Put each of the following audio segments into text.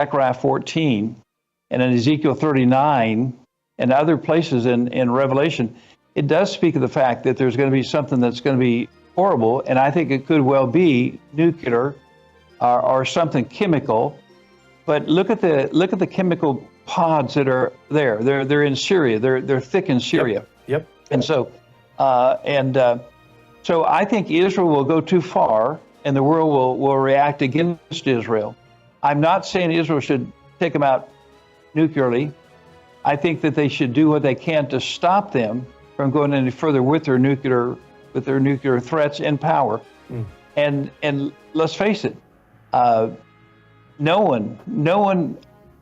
Zechariah 14 and in Ezekiel 39 and other places in Revelation, it does speak of the fact that there's going to be something that's going to be horrible, and I think it could well be nuclear or something chemical. But look at the chemical pods that are there. They're in Syria. They're thick in Syria. Yep. And so so I think Israel will go too far, and the world will react against Israel. I'm not saying Israel should take them out nuclearly. I think that they should do what they can to stop them from going any further with their nuclear threats and power. And let's face it, no one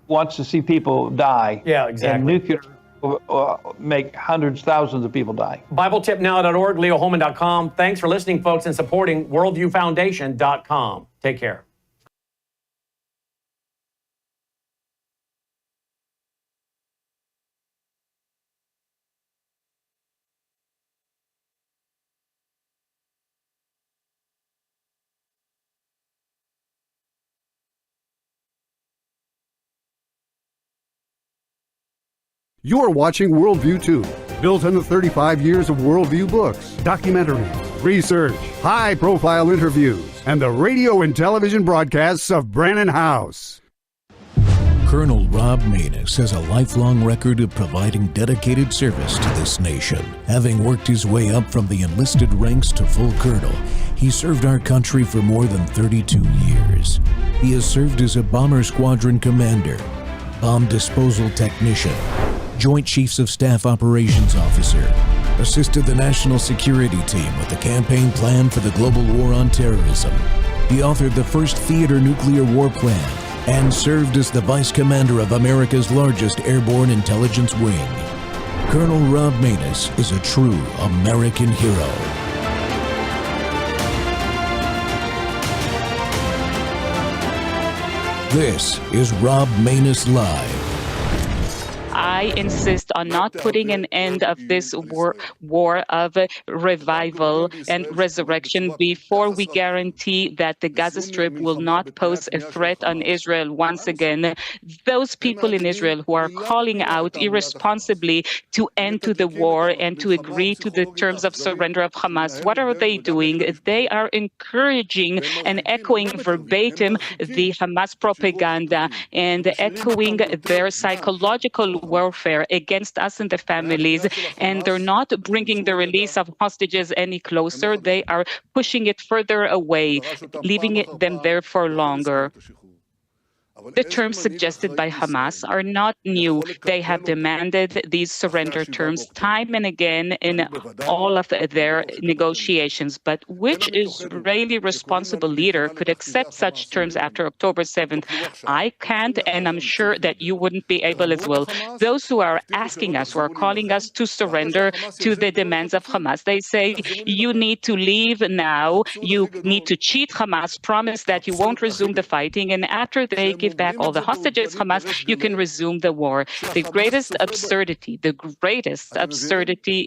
wants to see people die. Yeah, exactly. And nuclear will make hundreds, thousands of people die. BibleTipNow.org, LeoHolman.com. Thanks for listening, folks, and supporting WorldviewFoundation.com. Take care. You're watching Worldview 2, built on the 35 years of Worldview books, documentaries, research, high-profile interviews, and the radio and television broadcasts of Brannon House. Colonel Rob Maness has a lifelong record of providing dedicated service to this nation. Having worked his way up from the enlisted ranks to full colonel, he served our country for more than 32 years. He has served as a bomber squadron commander, bomb disposal technician, Joint Chiefs of Staff Operations Officer, assisted the National Security Team with the campaign plan for the global war on terrorism. He authored the first theater nuclear war plan and served as the Vice Commander of America's largest airborne intelligence wing. Colonel Rob Maness is a true American hero. This is Rob Maness Live. I insist on not putting an end of this war of revival and resurrection before we guarantee that the Gaza Strip will not pose a threat on Israel once again. Those people in Israel who are calling out irresponsibly to end to the war and to agree to the terms of surrender of Hamas, what are they doing? They are encouraging and echoing verbatim the Hamas propaganda and echoing their psychological warfare against us and the families, and they're not bringing the release of hostages any closer. They are pushing it further away, leaving them there for longer. The terms suggested by Hamas are not new. They have demanded these surrender terms time and again in all of their negotiations. But which Israeli responsible leader could accept such terms after October 7th? I can't, and I'm sure that you wouldn't be able as well. Those who are asking us, who are calling us to surrender to the demands of Hamas, they say, you need to leave now, you need to cheat Hamas, promise that you won't resume the fighting, and after they give back all the hostages, Hamas, you can resume the war. The greatest absurdity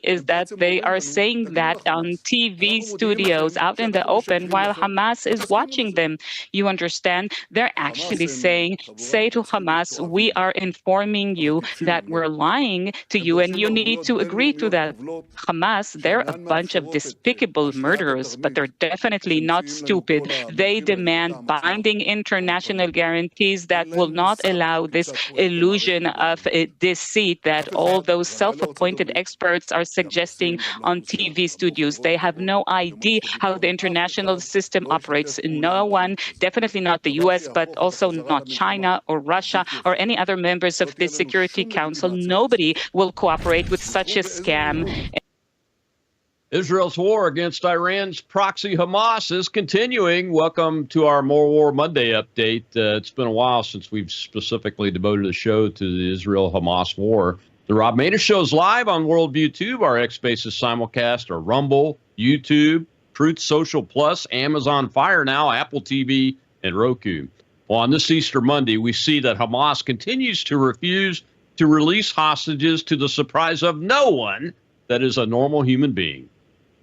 is that they are saying that on TV studios out in the open while Hamas is watching them. You understand? They're actually saying, say to Hamas, we are informing you that we're lying to you and you need to agree to that. Hamas, they're a bunch of despicable murderers, but they're definitely not stupid. They demand binding international guarantees that will not allow this illusion of deceit that all those self-appointed experts are suggesting on TV studios. They have no idea how the international system operates. No one, definitely not the U.S., but also not China or Russia or any other members of the Security Council. Nobody will cooperate with such a scam. Israel's war against Iran's proxy Hamas is continuing. Welcome to our More War Monday update. It's been a while since we've specifically devoted a show to the Israel-Hamas war. The Rob Maness Show is live on Worldview Tube. Our X-Basis simulcast are Rumble, YouTube, Truth Social Plus, Amazon Fire Now, Apple TV, and Roku. Well, on this Easter Monday, we see that Hamas continues to refuse to release hostages to the surprise of no one that is a normal human being.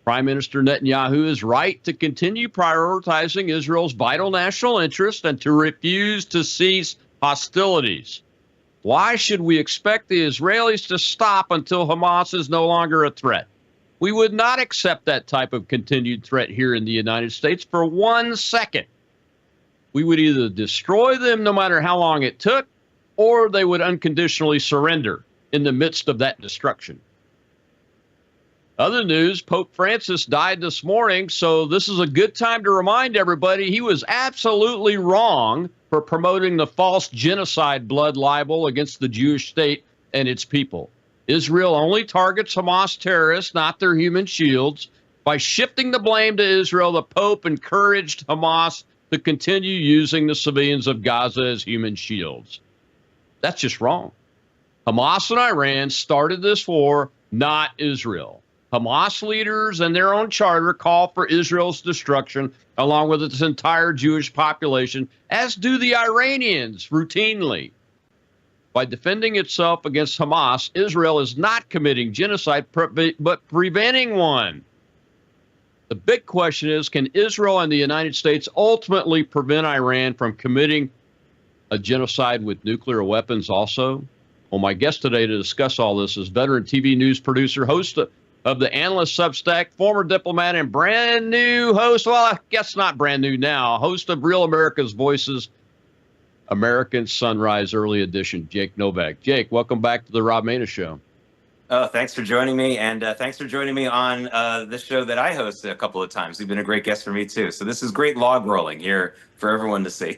Prime Minister Netanyahu is right to continue prioritizing Israel's vital national interest and to refuse to cease hostilities. Why should we expect the Israelis to stop until Hamas is no longer a threat? We would not accept that type of continued threat here in the United States for 1 second. We would either destroy them no matter how long it took, or they would unconditionally surrender in the midst of that destruction. Other news, Pope Francis died this morning, so this is a good time to remind everybody he was absolutely wrong for promoting the false genocide blood libel against the Jewish state and its people. Israel only targets Hamas terrorists, not their human shields. By shifting the blame to Israel, the Pope encouraged Hamas to continue using the civilians of Gaza as human shields. That's just wrong. Hamas and Iran started this war, not Israel. Hamas leaders and their own charter call for Israel's destruction, along with its entire Jewish population, as do the Iranians routinely. By defending itself against Hamas, Israel is not committing genocide, but preventing one. The big question is, can Israel and the United States ultimately prevent Iran from committing a genocide with nuclear weapons also? Well, my guest today to discuss all this is veteran TV news producer, host of the Analyst Substack, former diplomat and brand new host, well, I guess not brand new now, host of Real America's Voices, American Sunrise Early Edition, Jake Novak. Jake, welcome back to the Rob Maness Show. Oh, thanks for joining me, and thanks for joining me on this show that I host a couple of times. You've been a great guest for me, too. So this is great log rolling here for everyone to see.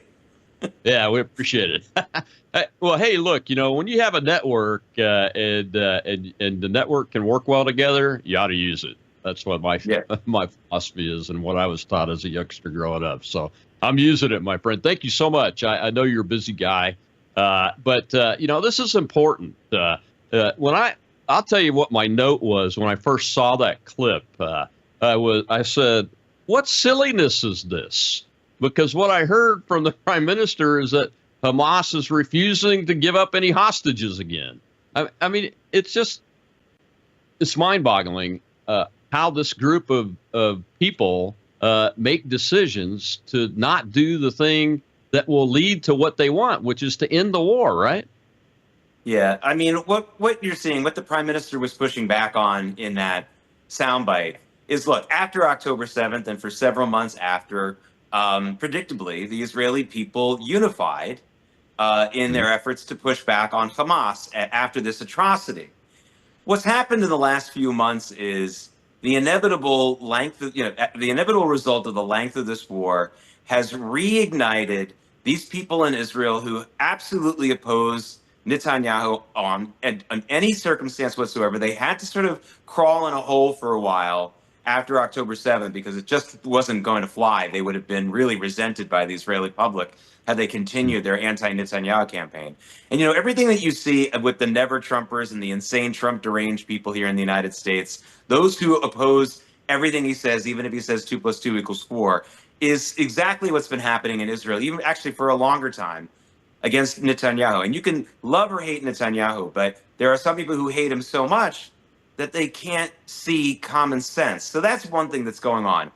Yeah, we appreciate it. Well, hey, look, you know, when you have a network and the network can work well together, you ought to use it. That's what my philosophy is and what I was taught as a youngster growing up. So I'm using it, my friend. Thank you so much. I know you're a busy guy, but you know, this is important. I'll tell you what my note was when I first saw that clip. I said, what silliness is this? Because what I heard from the prime minister is that Hamas is refusing to give up any hostages again. I mean, it's mind-boggling how this group of people make decisions to not do the thing that will lead to what they want, which is to end the war, right? Yeah, I mean, what you're seeing, what the prime minister was pushing back on in that soundbite is, look, after October 7th and for several months after, predictably, the Israeli people unified in their efforts to push back on Hamas after this atrocity. What's happened in the last few months is the inevitable the inevitable result of the length of this war has reignited these people in Israel who absolutely oppose Netanyahu on any circumstance whatsoever. They had to sort of crawl in a hole for a while after October 7th because it just wasn't going to fly. They would have been really resented by the Israeli public had they continued their anti-Netanyahu campaign. And, you know, everything that you see with the never-Trumpers and the insane Trump deranged people here in the United States, those who oppose everything he says, even if he says 2 + 2 = 4, is exactly what's been happening in Israel, even actually for a longer time, against Netanyahu. And you can love or hate Netanyahu, but there are some people who hate him so much that they can't see common sense. So that's one thing that's going on.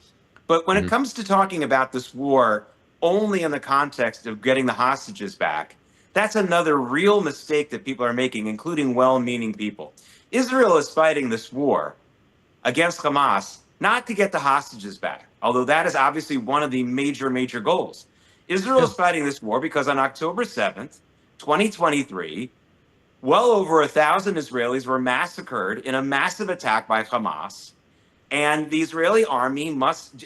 But when it comes to talking about this war only in the context of getting the hostages back, that's another real mistake that people are making, including well-meaning people. Israel is fighting this war against Hamas not to get the hostages back, although that is obviously one of the major goals. Israel is fighting this war because on October 7th, 2023, well over 1,000 Israelis were massacred in a massive attack by Hamas. And the Israeli army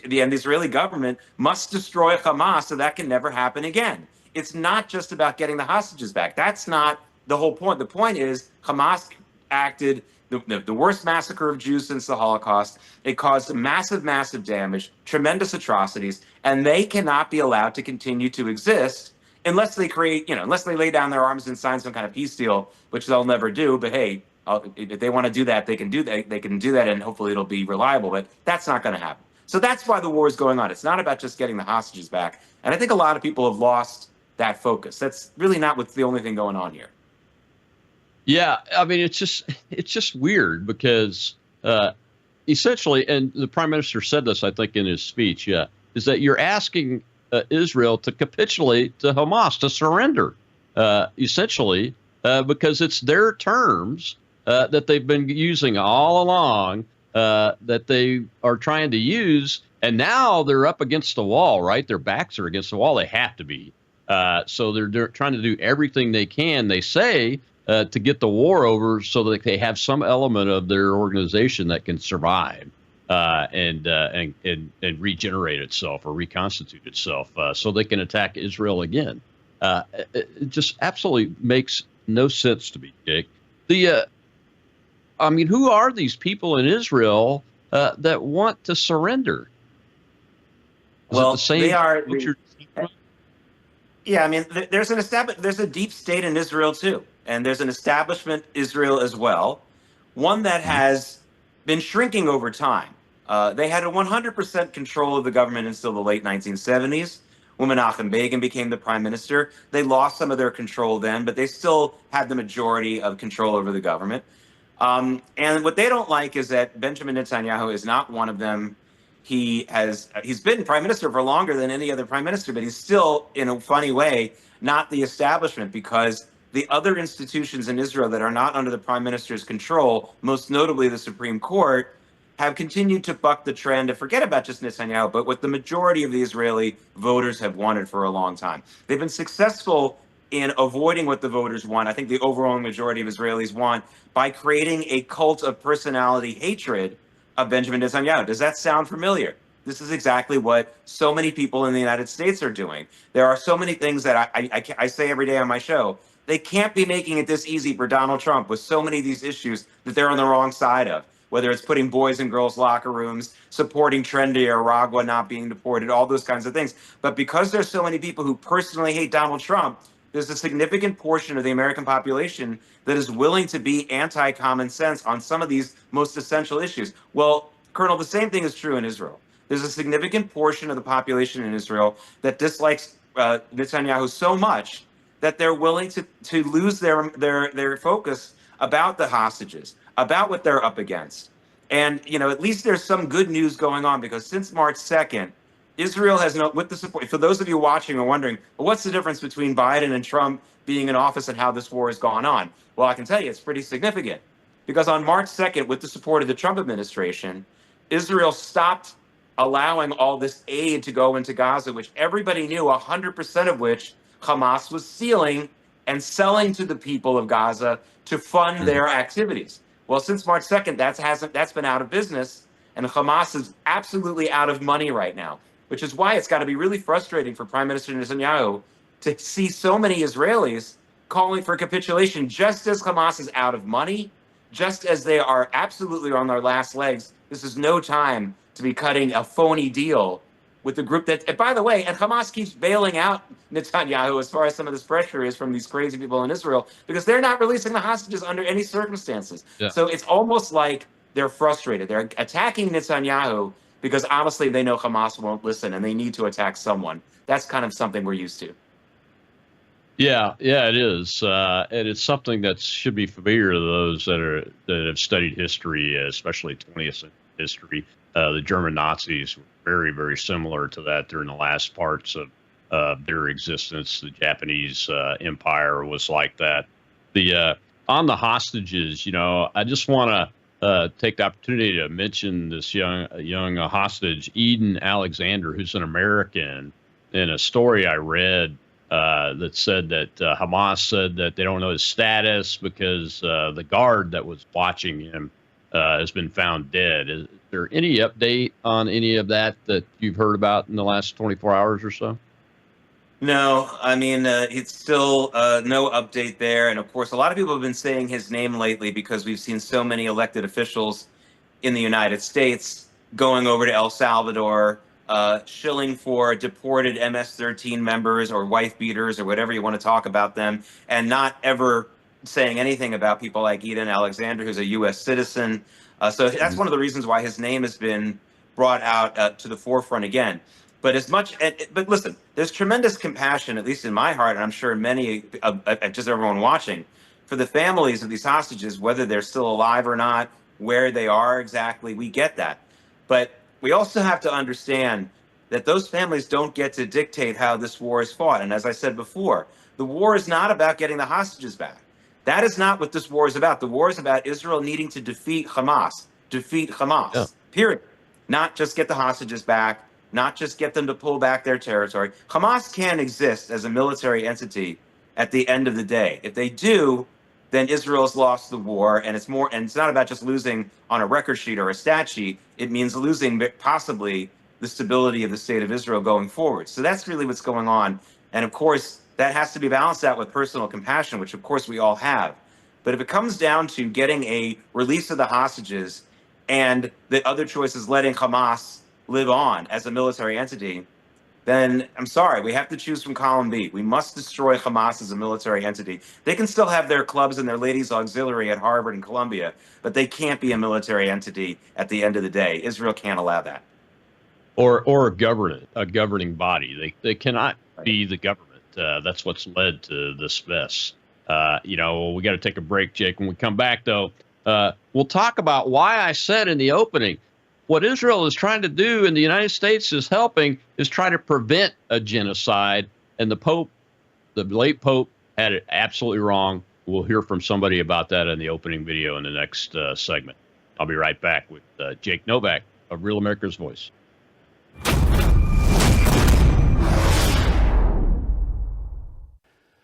the Israeli government must destroy Hamas so that can never happen again. It's not just about getting the hostages back. That's not the whole point. The point is Hamas acted the worst massacre of Jews since the Holocaust. It caused massive damage, tremendous atrocities, and they cannot be allowed to continue to exist unless they unless they lay down their arms and sign some kind of peace deal, which they'll never do. But hey, if they want to do that, they can do that. They can do that, and hopefully it'll be reliable. But that's not going to happen. So that's why the war is going on. It's not about just getting the hostages back. And I think a lot of people have lost that focus. That's really not what's the only thing going on here. Yeah, I mean, it's just weird because essentially, and the prime minister said this, I think, in his speech, is that you're asking Israel to capitulate to Hamas, to surrender. essentially, because it's their terms that they've been using all along, that they are trying to use. And now they're up against the wall, right? Their backs are against the wall. They have to be. So they're trying to do everything they can, they say, to get the war over so that they have some element of their organization that can survive and regenerate itself or reconstitute itself so they can attack Israel again. It just absolutely makes no sense to me, Jake. I mean, who are these people in Israel that want to surrender? Well, the same they are. Yeah, I mean, there's there's a deep state in Israel too, and there's an establishment Israel as well, one that has been shrinking over time. They had a 100% control of the government until the late 1970s, when Menachem Begin became the prime minister. They lost some of their control then, but they still had the majority of control over the government. And what they don't like is that Benjamin Netanyahu is not one of them. He's been prime minister for longer than any other prime minister, but he's still, in a funny way, not the establishment, because the other institutions in Israel that are not under the prime minister's control, most notably the Supreme Court, have continued to buck the trend to forget about just Netanyahu, but what the majority of the Israeli voters have wanted for a long time. They've been successful in avoiding what the voters want. I think the overwhelming majority of Israelis want, by creating a cult of personality hatred of Benjamin Netanyahu. Does that sound familiar? This is exactly what so many people in the United States are doing. There are so many things that I say every day on my show. They can't be making it this easy for Donald Trump with so many of these issues that they're on the wrong side of, whether it's putting boys in girls' locker rooms, supporting Trendy or Aragua not being deported, all those kinds of things. But because there's so many people who personally hate Donald Trump, there's a significant portion of the American population that is willing to be anti-common sense on some of these most essential issues. Well, Colonel, the same thing is true in Israel. There's a significant portion of the population in Israel that dislikes Netanyahu so much that they're willing to lose their focus about the hostages, about what they're up against. And, at least there's some good news going on, because since March 2nd, Israel has with the support. For those of you watching and wondering, well, what's the difference between Biden and Trump being in office and how this war has gone on? Well, I can tell you it's pretty significant, because on March 2nd, with the support of the Trump administration, Israel stopped allowing all this aid to go into Gaza, which everybody knew 100% of which Hamas was stealing and selling to the people of Gaza to fund their activities. Well, since March 2nd, that's been out of business, and Hamas is absolutely out of money right now, which is why it's got to be really frustrating for Prime Minister Netanyahu to see so many Israelis calling for capitulation just as Hamas is out of money, just as they are absolutely on their last legs. This is no time to be cutting a phony deal with the group that, and by the way, and Hamas keeps bailing out Netanyahu as far as some of this pressure is from these crazy people in Israel, because they're not releasing the hostages under any circumstances. Yeah. So it's almost like they're frustrated. They're attacking Netanyahu because honestly, they know Hamas won't listen and they need to attack someone. That's kind of something we're used to. Yeah, it is, and it's something that should be familiar to those that have studied history, especially 20th century history. The German Nazis were very, very similar to that during the last parts of their existence. The Japanese Empire was like that. On the hostages, I just want to take the opportunity to mention this young hostage, Eden Alexander, who's an American. In a story I read that said that Hamas said that they don't know his status because the guard that was watching him has been found dead. Is there any update on any of that you've heard about in the last 24 hours or so? No, I mean, it's still no update there. And of course, a lot of people have been saying his name lately because we've seen so many elected officials in the United States going over to El Salvador, shilling for deported MS-13 members or wife beaters or whatever you want to talk about them, and not ever saying anything about people like Eden Alexander, who's a U.S. citizen. So that's one of the reasons why his name has been brought out to the forefront again. But but listen, there's tremendous compassion, at least in my heart, and I'm sure many, just everyone watching, for the families of these hostages, whether they're still alive or not, where they are exactly. We get that. But we also have to understand that those families don't get to dictate how this war is fought. And as I said before, The war is not about getting the hostages back. That is not what this war is about. The war is about Israel needing to defeat Hamas, period. Not just get the hostages back, not just get them to pull back their territory. Hamas can exist as a military entity at the end of the day. If they do, then Israel's lost the war, and it's not about just losing on a record sheet or a stat sheet. It means losing possibly the stability of the state of Israel going forward. So that's really what's going on. And of course, that has to be balanced out with personal compassion, which of course we all have. But if it comes down to getting a release of the hostages and the other choice is letting Hamas live on as a military entity, then I'm sorry, we have to choose from column B. We must destroy Hamas as a military entity. They can still have their clubs and their ladies auxiliary at Harvard and Columbia, but they can't be a military entity at the end of the day. Israel can't allow that. Or a governing body. They cannot be the government. That's what's led to this mess. We got to take a break, Jake. When we come back, though, we'll talk about why I said in the opening, what Israel is trying to do and the United States is helping is try to prevent a genocide. And the late Pope, had it absolutely wrong. We'll hear from somebody about that in the opening video in the next segment. I'll be right back with Jake Novak of Real America's Voice.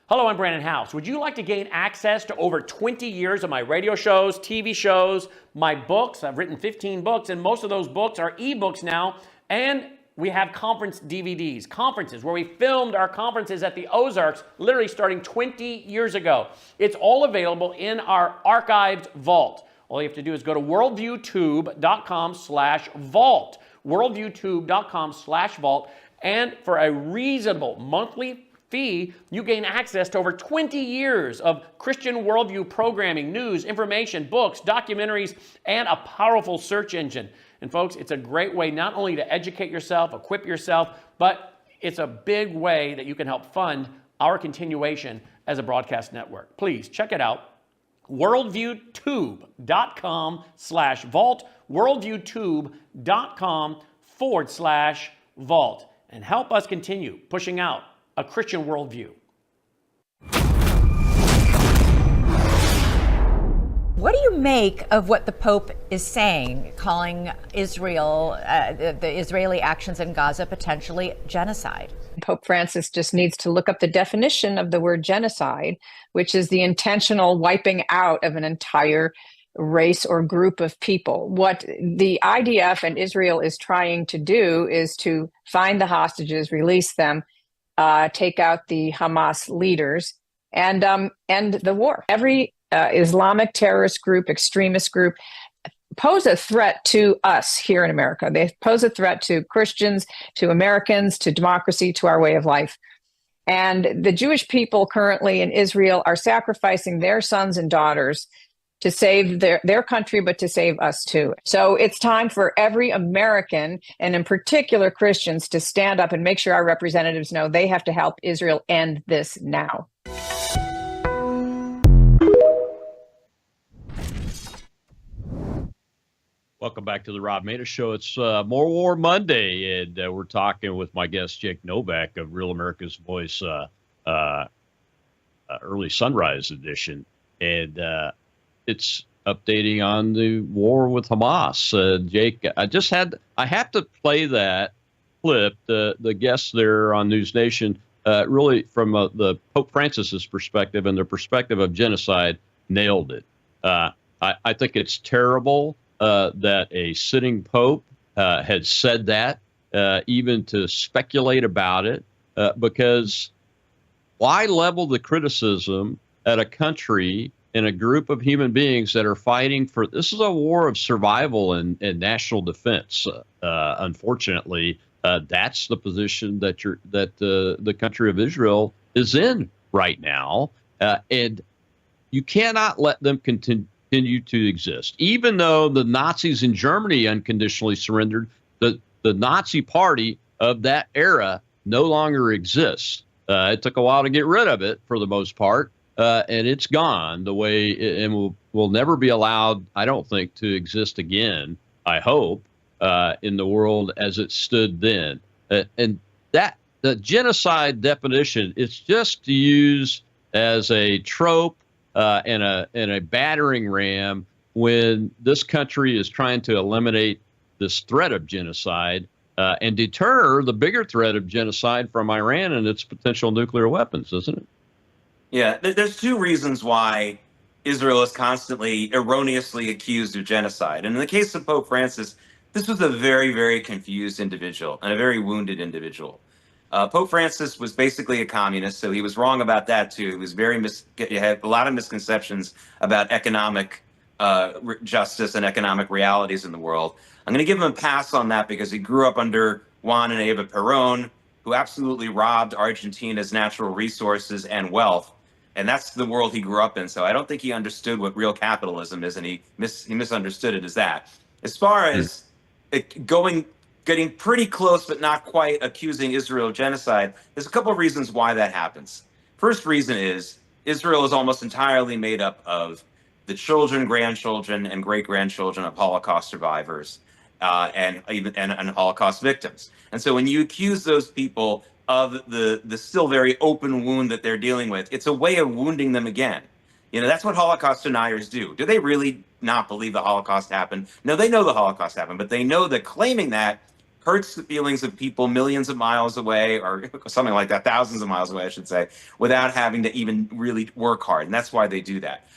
Hello, I'm Brandon House. Would you like to gain access to over 20 years of my radio shows, TV shows, my books? I've written 15 books, and most of those books are ebooks now. And we have conference DVDs, conferences where we filmed our conferences at the Ozarks, literally starting 20 years ago. It's all available in our archived vault. All you have to do is go to worldviewtube.com/vault, worldviewtube.com/vault, and for a reasonable monthly fee, you gain access to over 20 years of Christian worldview programming, news, information, books, documentaries, and a powerful search engine. And folks, it's a great way not only to educate yourself, equip yourself, but it's a big way that you can help fund our continuation as a broadcast network. Please check it out. worldviewtube.com/vault, worldviewtube.com/vault, and help us continue pushing out a Christian worldview. What do you make of what the Pope is saying, calling Israel, the Israeli actions in Gaza, potentially genocide? Pope Francis just needs to look up the definition of the word genocide, which is the intentional wiping out of an entire race or group of people. What the IDF and Israel is trying to do is to find the hostages, release them, take out the Hamas leaders, and end the war. Every Islamic terrorist group, extremist group, pose a threat to us here in America. They pose a threat to Christians, to Americans, to democracy, to our way of life. And the Jewish people currently in Israel are sacrificing their sons and daughters to save their country, but to save us too. So it's time for every American, and in particular Christians, to stand up and make sure our representatives know they have to help Israel end this now. Welcome back to the Rob Maness Show. It's More War Monday, and we're talking with my guest, Jake Novak of Real America's Voice, early sunrise edition. And it's updating on the war with Hamas. Jake, I have to play that clip. The guests there on News Nation, really from the Pope Francis's perspective and the perspective of genocide, nailed it. I think it's terrible that a sitting pope had said that, even to speculate about it, because why level the criticism at a country and a group of human beings that are fighting for, this is a war of survival and national defense. Unfortunately, that's the position that the country of Israel is in right now, and you cannot let them continue to exist. Even though the Nazis in Germany unconditionally surrendered, the Nazi party of that era no longer exists. It took a while to get rid of it for the most part, and it's gone the way, and will never be allowed, I don't think, to exist again, I hope, in the world as it stood then. And that the genocide definition, it's just to use as a trope and a battering ram when this country is trying to eliminate this threat of genocide and deter the bigger threat of genocide from Iran and its potential nuclear weapons, isn't it? Yeah, there's two reasons why Israel is constantly erroneously accused of genocide. And in the case of Pope Francis, this was a very, very confused individual and a very wounded individual. Pope Francis was basically a communist, so he was wrong about that too. He was he had a lot of misconceptions about economic justice and economic realities in the world. I'm going to give him a pass on that because he grew up under Juan and Eva Perón, who absolutely robbed Argentina's natural resources and wealth. And that's the world he grew up in. So I don't think he understood what real capitalism is, and he misunderstood it as that. As far as getting pretty close but not quite accusing Israel of genocide, there's a couple of reasons why that happens. First reason is Israel is almost entirely made up of the children, grandchildren, and great-grandchildren of Holocaust survivors and Holocaust victims. And so when you accuse those people of the still very open wound that they're dealing with, it's a way of wounding them again. You know, that's what Holocaust deniers do. Do they really not believe the Holocaust happened? No, they know the Holocaust happened, but they know that claiming that hurts the feelings of people millions of miles away, or something like that, thousands of miles away, I should say, without having to even really work hard. And that's why they do that.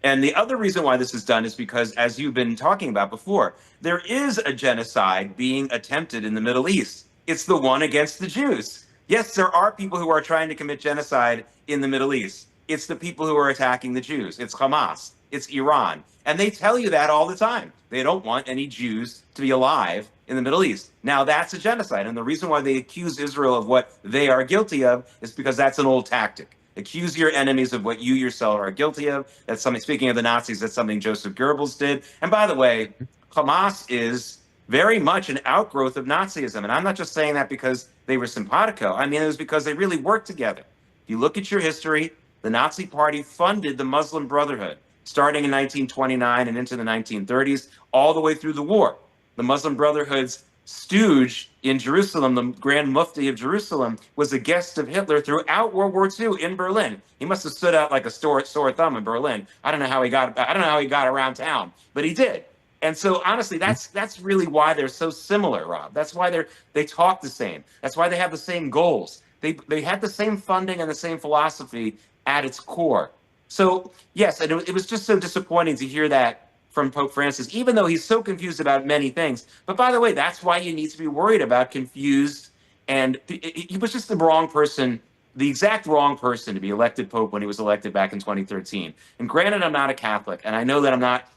And the other reason why this is done is because, as you've been talking about before, there is a genocide being attempted in the Middle East. It's the one against the Jews. Yes, there are people who are trying to commit genocide in the Middle East. It's the people who are attacking the Jews. It's Hamas. It's Iran. And they tell you that all the time. They don't want any Jews to be alive in the Middle East. Now, that's a genocide. And the reason why they accuse Israel of what they are guilty of is because that's an old tactic. Accuse your enemies of what you yourself are guilty of. That's something, speaking of the Nazis, that's something Joseph Goebbels did. And by the way, Hamas is very much an outgrowth of Nazism. And I'm not just saying that because they were simpatico. I mean, it was because they really worked together. If you look at your history, the Nazi Party funded the Muslim Brotherhood starting in 1929 and into the 1930s, all the way through the war. The Muslim Brotherhood's stooge in Jerusalem, the Grand Mufti of Jerusalem, was a guest of Hitler throughout World War II in Berlin. He must have stood out like a sore thumb in Berlin. I don't know how he got around town, but he did. And so honestly, that's really why they're so similar, Rob. That's why they talk the same. That's why they have the same goals. They had the same funding and the same philosophy at its core. So yes, and it was just so disappointing to hear that from Pope Francis, even though he's so confused about many things. But by the way, that's why you need to be worried about confused. And he was just the wrong person, the exact wrong person to be elected Pope when he was elected back in 2013. And granted, I'm not a Catholic, and I know that I'm not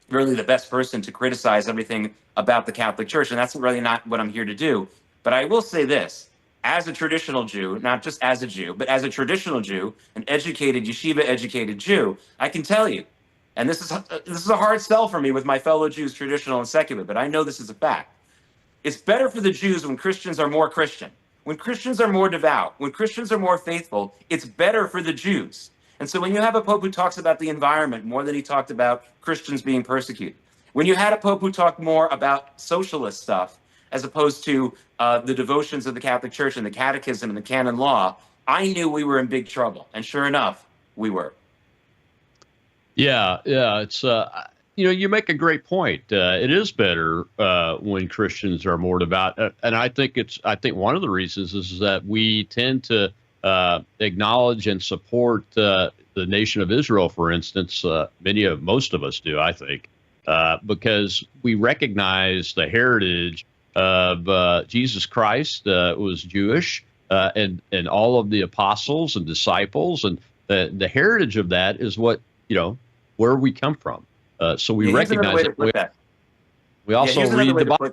really the best person to criticize everything about the Catholic Church, and that's really not what I'm here to do. But I will say this. As a traditional Jew, not just as a Jew, but as a traditional Jew, an educated, yeshiva-educated Jew, I can tell you, and this is a hard sell for me with my fellow Jews, traditional and secular, but I know this is a fact. It's better for the Jews when Christians are more Christian. When Christians are more devout, when Christians are more faithful, it's better for the Jews. And so when you have a pope who talks about the environment more than he talked about Christians being persecuted, when you had a pope who talked more about socialist stuff, as opposed to the devotions of the Catholic Church and the Catechism and the canon law, I knew we were in big trouble. And sure enough, we were. Yeah. It's, you make a great point. It is better when Christians are more devout. And I think one of the reasons is that we tend to acknowledge and support the nation of Israel, for instance. Most of us do, I think, because we recognize the heritage of Jesus Christ was Jewish, and all of the apostles and disciples, and the heritage of that is what, where we come from. So we recognize it. We also read the Bible.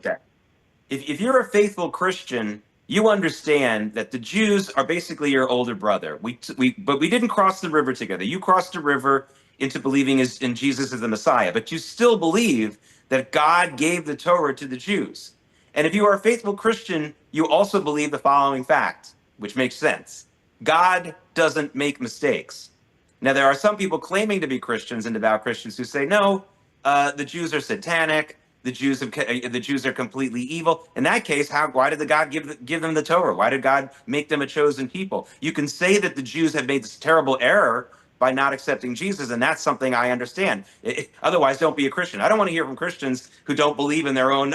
If you're a faithful Christian, you understand that the Jews are basically your older brother. But we didn't cross the river together. You crossed the river into believing in Jesus as the Messiah, but you still believe that God gave the Torah to the Jews. And if you are a faithful Christian, you also believe the following fact, which makes sense. God doesn't make mistakes. Now, there are some people claiming to be Christians and devout Christians who say, no, the Jews are satanic. the Jews are completely evil. In that case, why did God give them the Torah? Why did God make them a chosen people? You can say that the Jews have made this terrible error by not accepting Jesus, and that's something I understand. Otherwise, don't be a Christian. I don't want to hear from Christians who don't believe in their own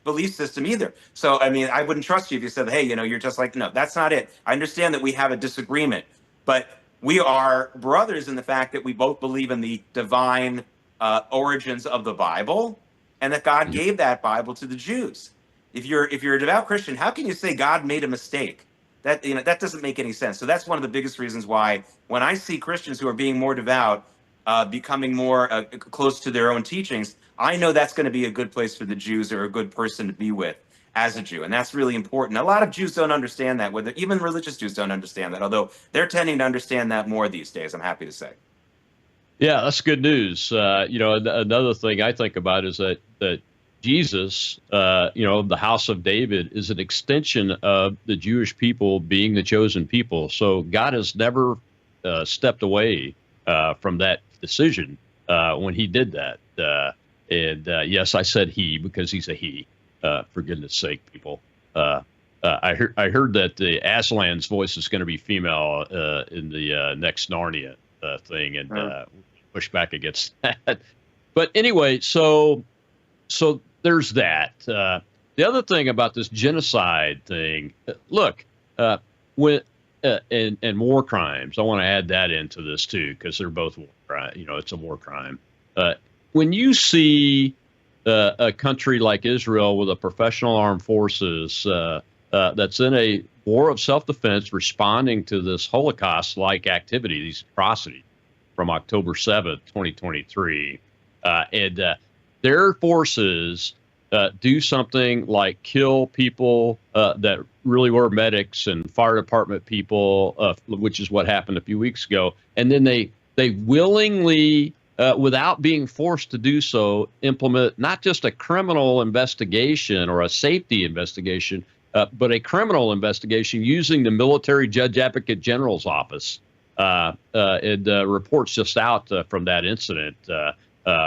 belief system either. So, I mean, I wouldn't trust you if you said, "Hey, you're just like." No, that's not it. I understand that we have a disagreement, but we are brothers in the fact that we both believe in the divine origins of the Bible, and that God gave that Bible to the Jews. If you're a devout Christian, how can you say God made a mistake? That doesn't make any sense. So that's one of the biggest reasons why when I see Christians who are being more devout, becoming more close to their own teachings, I know that's going to be a good place for the Jews or a good person to be with as a Jew. And that's really important. A lot of Jews don't understand that, whether even religious Jews don't understand that, although they're tending to understand that more these days, I'm happy to say. Yeah, that's good news. Another thing I think about is that Jesus, the house of David, is an extension of the Jewish people being the chosen people. So God has never stepped away from that decision when he did that. Yes, I said he because he's a he. For goodness sake, people. I heard that the Aslan's voice is going to be female in the next Narnia thing, and push back against that. But anyway, so there's that. The other thing about this genocide thing, look, when and war crimes, I want to add that into this too, because they're both war crime. It's a war crime. When you see a country like Israel with a professional armed forces that's in a war of self-defense, responding to this Holocaust-like activity, these atrocities from October 7th, 2023, and their forces do something like kill people that really were medics and fire department people, which is what happened a few weeks ago. And then they willingly, without being forced to do so, implement not just a criminal investigation or a safety investigation, but a criminal investigation using the Military Judge Advocate General's office. And reports just out from that incident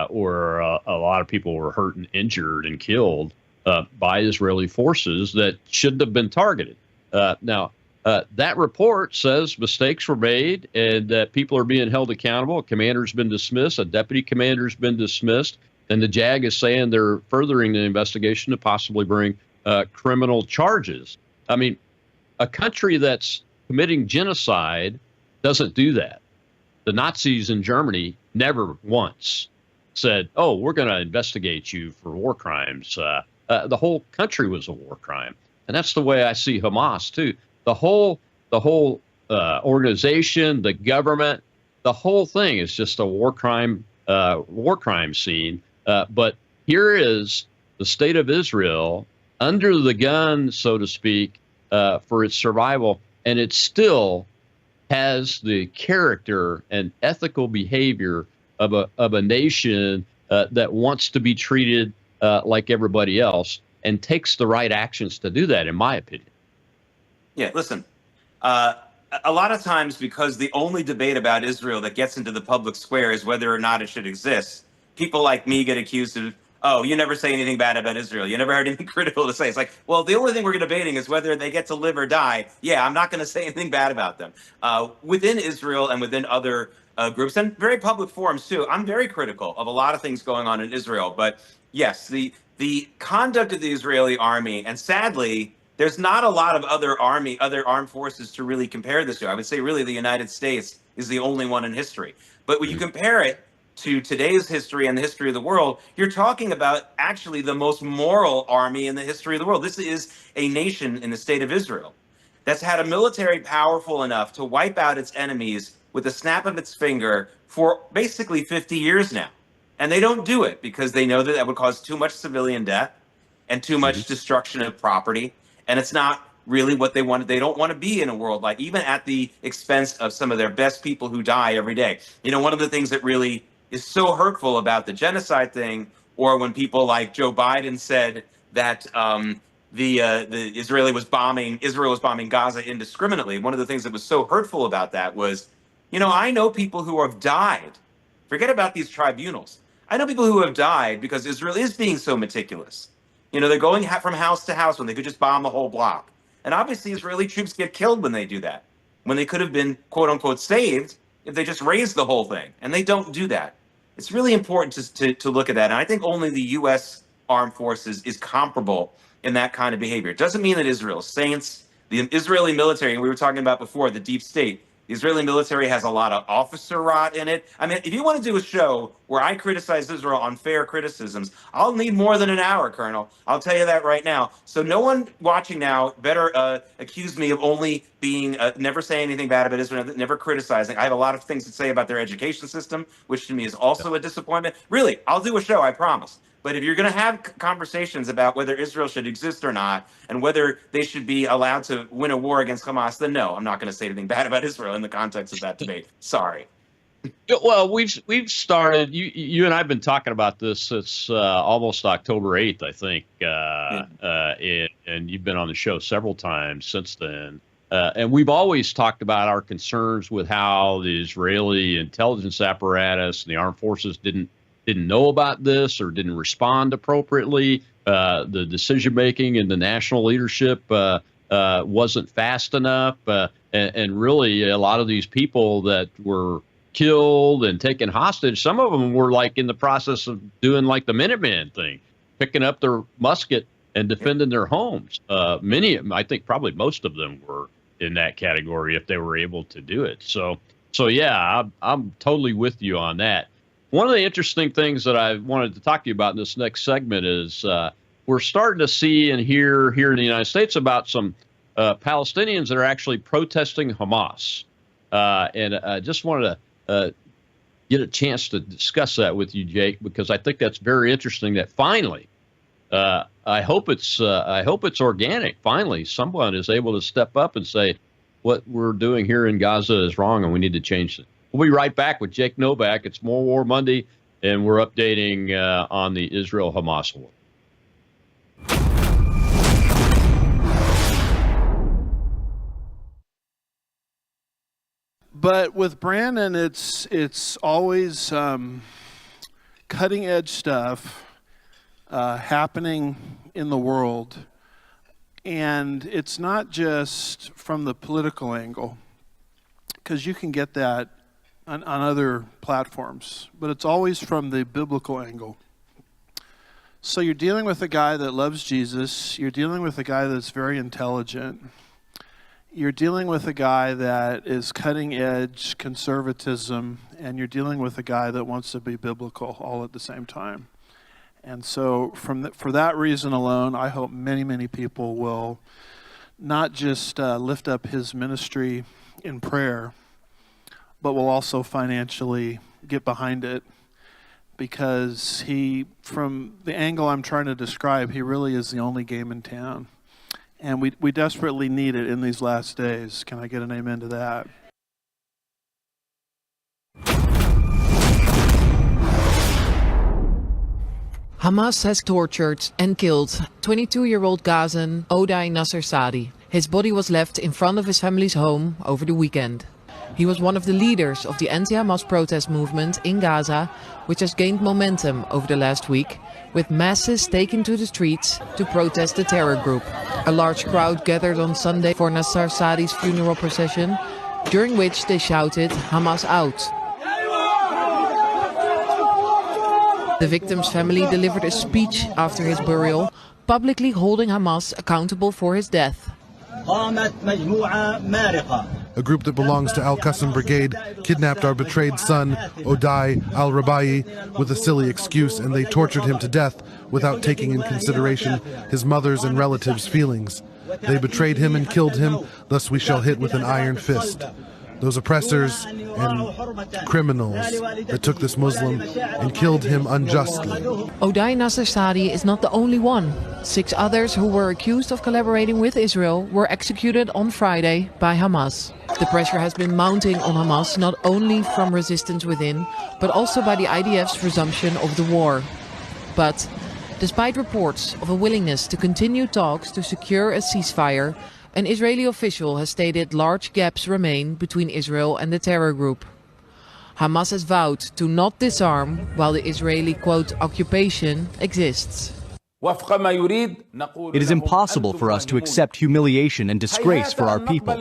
where a lot of people were hurt and injured and killed by Israeli forces that shouldn't have been targeted. Now, that report says mistakes were made and that people are being held accountable. A commander's been dismissed. A deputy commander's been dismissed. And the JAG is saying they're furthering the investigation to possibly bring criminal charges. I mean, a country that's committing genocide doesn't do that. The Nazis in Germany never once said, "Oh, we're going to investigate you for war crimes." The whole country was a war crime, and that's the way I see Hamas too. The whole organization, the government, the whole thing is just a war crime scene. But here is the state of Israel under the gun, so to speak, for its survival, and it still has the character and ethical behavior of a nation that wants to be treated like everybody else and takes the right actions to do that, in my opinion. Yeah, listen, a lot of times because the only debate about Israel that gets into the public square is whether or not it should exist, people like me get accused of, "Oh, you never say anything bad about Israel. You never heard anything critical to say." It's like, well, the only thing we're debating is whether they get to live or die. Yeah, I'm not going to say anything bad about them. Within Israel and within other groups and very public forums too, I'm very critical of a lot of things going on in Israel. But yes, the conduct of the Israeli army, and sadly, there's not a lot of other armed forces to really compare this to. I would say really the United States is the only one in history. But when you compare it to today's history and the history of the world, you're talking about actually the most moral army in the history of the world. This is a nation in the state of Israel that's had a military powerful enough to wipe out its enemies with a snap of its finger for basically 50 years now. And they don't do it because they know that that would cause too much civilian death and too much destruction of property. And it's not really what they want. They don't want to be in a world like, even at the expense of some of their best people who die every day. One of the things that really is so hurtful about the genocide thing, or when people like Joe Biden said that Israel was bombing Gaza indiscriminately. One of the things that was so hurtful about that was, I know people who have died. Forget about these tribunals. I know people who have died because Israel is being so meticulous. You know, they're going from house to house when they could just bomb the whole block. And obviously, Israeli troops get killed when they do that, when they could have been, quote unquote, saved if they just raised the whole thing. And they don't do that. It's really important to look at that. And I think only the U.S. armed forces is comparable in that kind of behavior. It doesn't mean that Israel's saints, the Israeli military, and we were talking about before, the deep state, the Israeli military has a lot of officer rot in it. I mean, if you want to do a show where I criticize Israel on fair criticisms, I'll need more than an hour, Colonel. I'll tell you that right now. So no one watching now better accuse me of only being, never saying anything bad about Israel, never criticizing. I have a lot of things to say about their education system, which to me is also a disappointment. Really, I'll do a show, I promise. But if you're going to have conversations about whether Israel should exist or not, and whether they should be allowed to win a war against Hamas, then no, I'm not going to say anything bad about Israel in the context of that debate. Sorry. Well, we've started. You and I've been talking about this since almost October 8th, I think, and you've been on the show several times since then. And we've always talked about our concerns with how the Israeli intelligence apparatus and the armed forces didn't know about this or didn't respond appropriately. The decision making in the national leadership wasn't fast enough, and really a lot of these people that were killed and taken hostage, some of them were like in the process of doing like the Minuteman thing, picking up their musket and defending their homes. Many of them, I think probably most of them, were in that category if they were able to do it. So yeah, I'm totally with you on that. One of the interesting things that I wanted to talk to you about in this next segment is we're starting to see and hear here in the United States about some Palestinians that are actually protesting Hamas. And I just wanted to get a chance to discuss that with you, Jake, because I think that's very interesting that finally, I hope it's organic. Finally, someone is able to step up and say, what we're doing here in Gaza is wrong and we need to change it. We'll be right back with Jake Novak. It's More War Monday, and we're updating on the Israel-Hamas war. But with Brandon, it's always cutting edge stuff happening in the world, and it's not just from the political angle, because you can get that on other platforms, but it's always from the biblical angle. So you're dealing with a guy that loves Jesus, you're dealing with a guy that's very intelligent, you're dealing with a guy that is cutting edge conservatism, and you're dealing with a guy that wants to be biblical all at the same time. And so for that reason alone, I hope many, many people will not just lift up his ministry in prayer, but will also financially get behind it, because he, from the angle I'm trying to describe, he really is the only game in town. And we desperately need it in these last days. Can I get an amen to that? Hamas has tortured and killed 22-year-old Gazan Odai Nasser Sadi. His body was left in front of his family's home over the weekend. He was one of the leaders of the anti-Hamas protest movement in Gaza, which has gained momentum over the last week, with masses taken to the streets to protest the terror group. A large crowd gathered on Sunday for Nasser Sadi's funeral procession, during which they shouted "Hamas out." The victim's family delivered a speech after his burial, publicly holding Hamas accountable for his death. A group that belongs to Al-Qassam Brigade kidnapped our betrayed son, Odai al-Rabai, with a silly excuse, and they tortured him to death without taking in consideration his mother's and relatives' feelings. They betrayed him and killed him, thus we shall hit with an iron fist. Those oppressors and criminals that took this Muslim and killed him unjustly. Odai Nasser Sadi is not the only one. 6 others who were accused of collaborating with Israel were executed on Friday by Hamas. The pressure has been mounting on Hamas not only from resistance within, but also by the IDF's resumption of the war. But despite reports of a willingness to continue talks to secure a ceasefire, an Israeli official has stated large gaps remain between Israel and the terror group. Hamas has vowed to not disarm while the Israeli, quote, occupation exists. It is impossible for us to accept humiliation and disgrace for our people.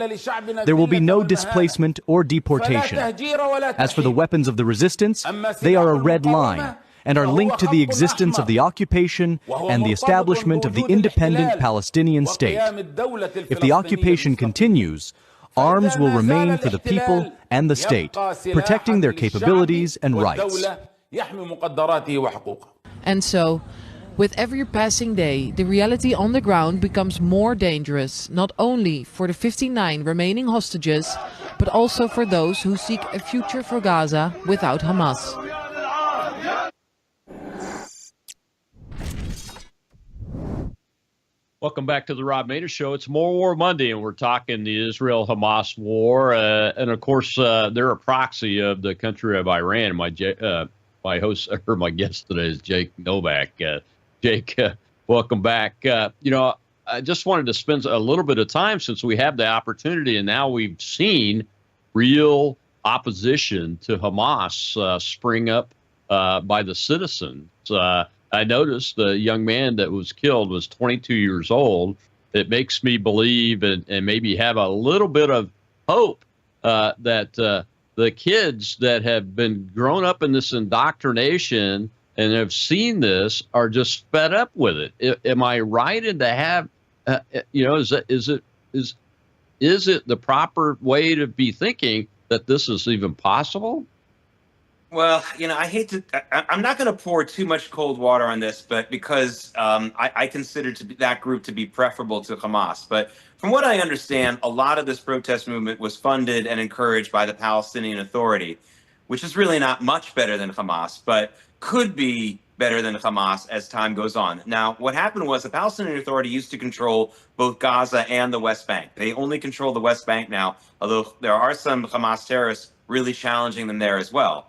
There will be no displacement or deportation. As for the weapons of the resistance, they are a red line and are linked to the existence of the occupation and the establishment of the independent Palestinian state. If the occupation continues, arms will remain for the people and the state, protecting their capabilities and rights. And so, with every passing day, the reality on the ground becomes more dangerous, not only for the 59 remaining hostages, but also for those who seek a future for Gaza without Hamas. Welcome back to the Rob Maness Show. It's More War Monday, and we're talking the Israel-Hamas war. And, of course, they're a proxy of the country of Iran. My host, or my guest today is Jake Novak. Jake, welcome back. I just wanted to spend a little bit of time since we have the opportunity, and now we've seen real opposition to Hamas spring up by the citizens. I noticed the young man that was killed was 22 years old. It makes me believe and maybe have a little bit of hope that the kids that have been grown up in this indoctrination and have seen this are just fed up with it. Am I right in to have, is it the proper way to be thinking that this is even possible? Well, I'm not going to pour too much cold water on this, but because I consider that group to be preferable to Hamas. But from what I understand, a lot of this protest movement was funded and encouraged by the Palestinian Authority, which is really not much better than Hamas, but could be better than Hamas as time goes on. Now, what happened was the Palestinian Authority used to control both Gaza and the West Bank. They only control the West Bank now, although there are some Hamas terrorists really challenging them there as well.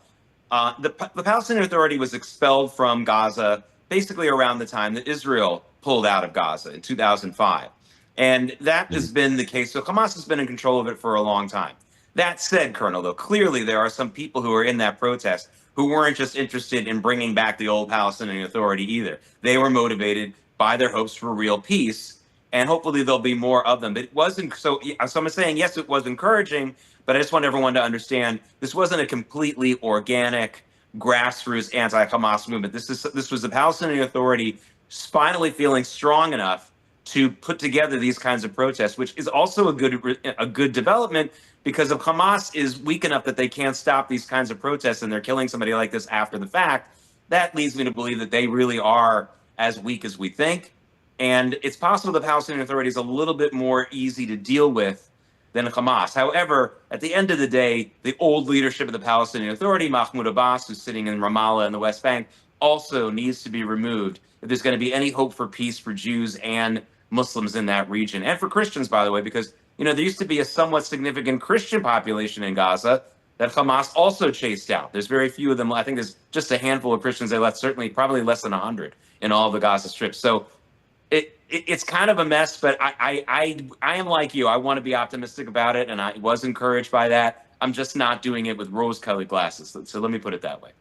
The Palestinian Authority was expelled from Gaza basically around the time that Israel pulled out of Gaza in 2005. And that has been the case. So Hamas has been in control of it for a long time. That said, Colonel, though, clearly there are some people who are in that protest who weren't just interested in bringing back the old Palestinian Authority either. They were motivated by their hopes for real peace, and hopefully there'll be more of them. But it wasn't so I'm saying, yes, it was encouraging, but I just want everyone to understand this wasn't a completely organic, grassroots anti-Hamas movement. This was the Palestinian Authority finally feeling strong enough to put together these kinds of protests, which is also a good development, because if Hamas is weak enough that they can't stop these kinds of protests and they're killing somebody like this after the fact, that leads me to believe that they really are as weak as we think. And it's possible the Palestinian Authority is a little bit more easy to deal with than Hamas. However, at the end of the day, the old leadership of the Palestinian Authority, Mahmoud Abbas, who's sitting in Ramallah in the West Bank, also needs to be removed if there's going to be any hope for peace for Jews and Muslims in that region, and for Christians, by the way, because there used to be a somewhat significant Christian population in Gaza that Hamas also chased out. There's very few of them. I think there's just a handful of Christians they left, certainly probably less than 100 in all of the Gaza Strip. So it's kind of a mess, but I am like you. I want to be optimistic about it, and I was encouraged by that. I'm just not doing it with rose-colored glasses. So let me put it that way.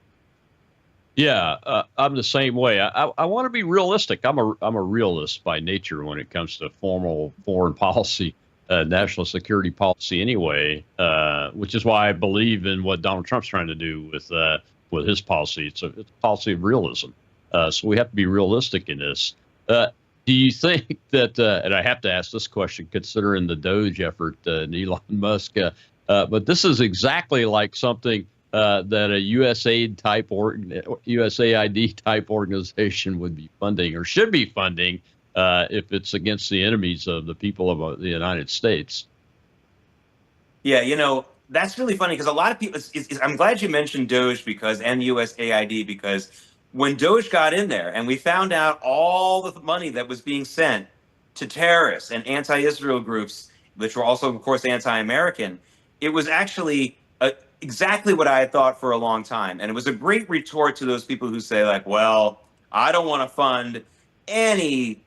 Yeah, I'm the same way. I want to be realistic. I'm a realist by nature when it comes to formal foreign policy, national security policy anyway, which is why I believe in what Donald Trump's trying to do with his policy. It's a policy of realism. So we have to be realistic in this. Do you think that, and I have to ask this question considering the Doge effort and Elon Musk, but this is exactly like something that a USAID type organization would be funding or should be funding if it's against the enemies of the people of the United States. Yeah, that's really funny because a lot of people, I'm glad you mentioned Doge and USAID, because when Doge got in there and we found out all the money that was being sent to terrorists and anti-Israel groups, which were also, of course, anti-American, it was actually exactly what I had thought for a long time. And it was a great retort to those people who say, like, well, I don't want to fund any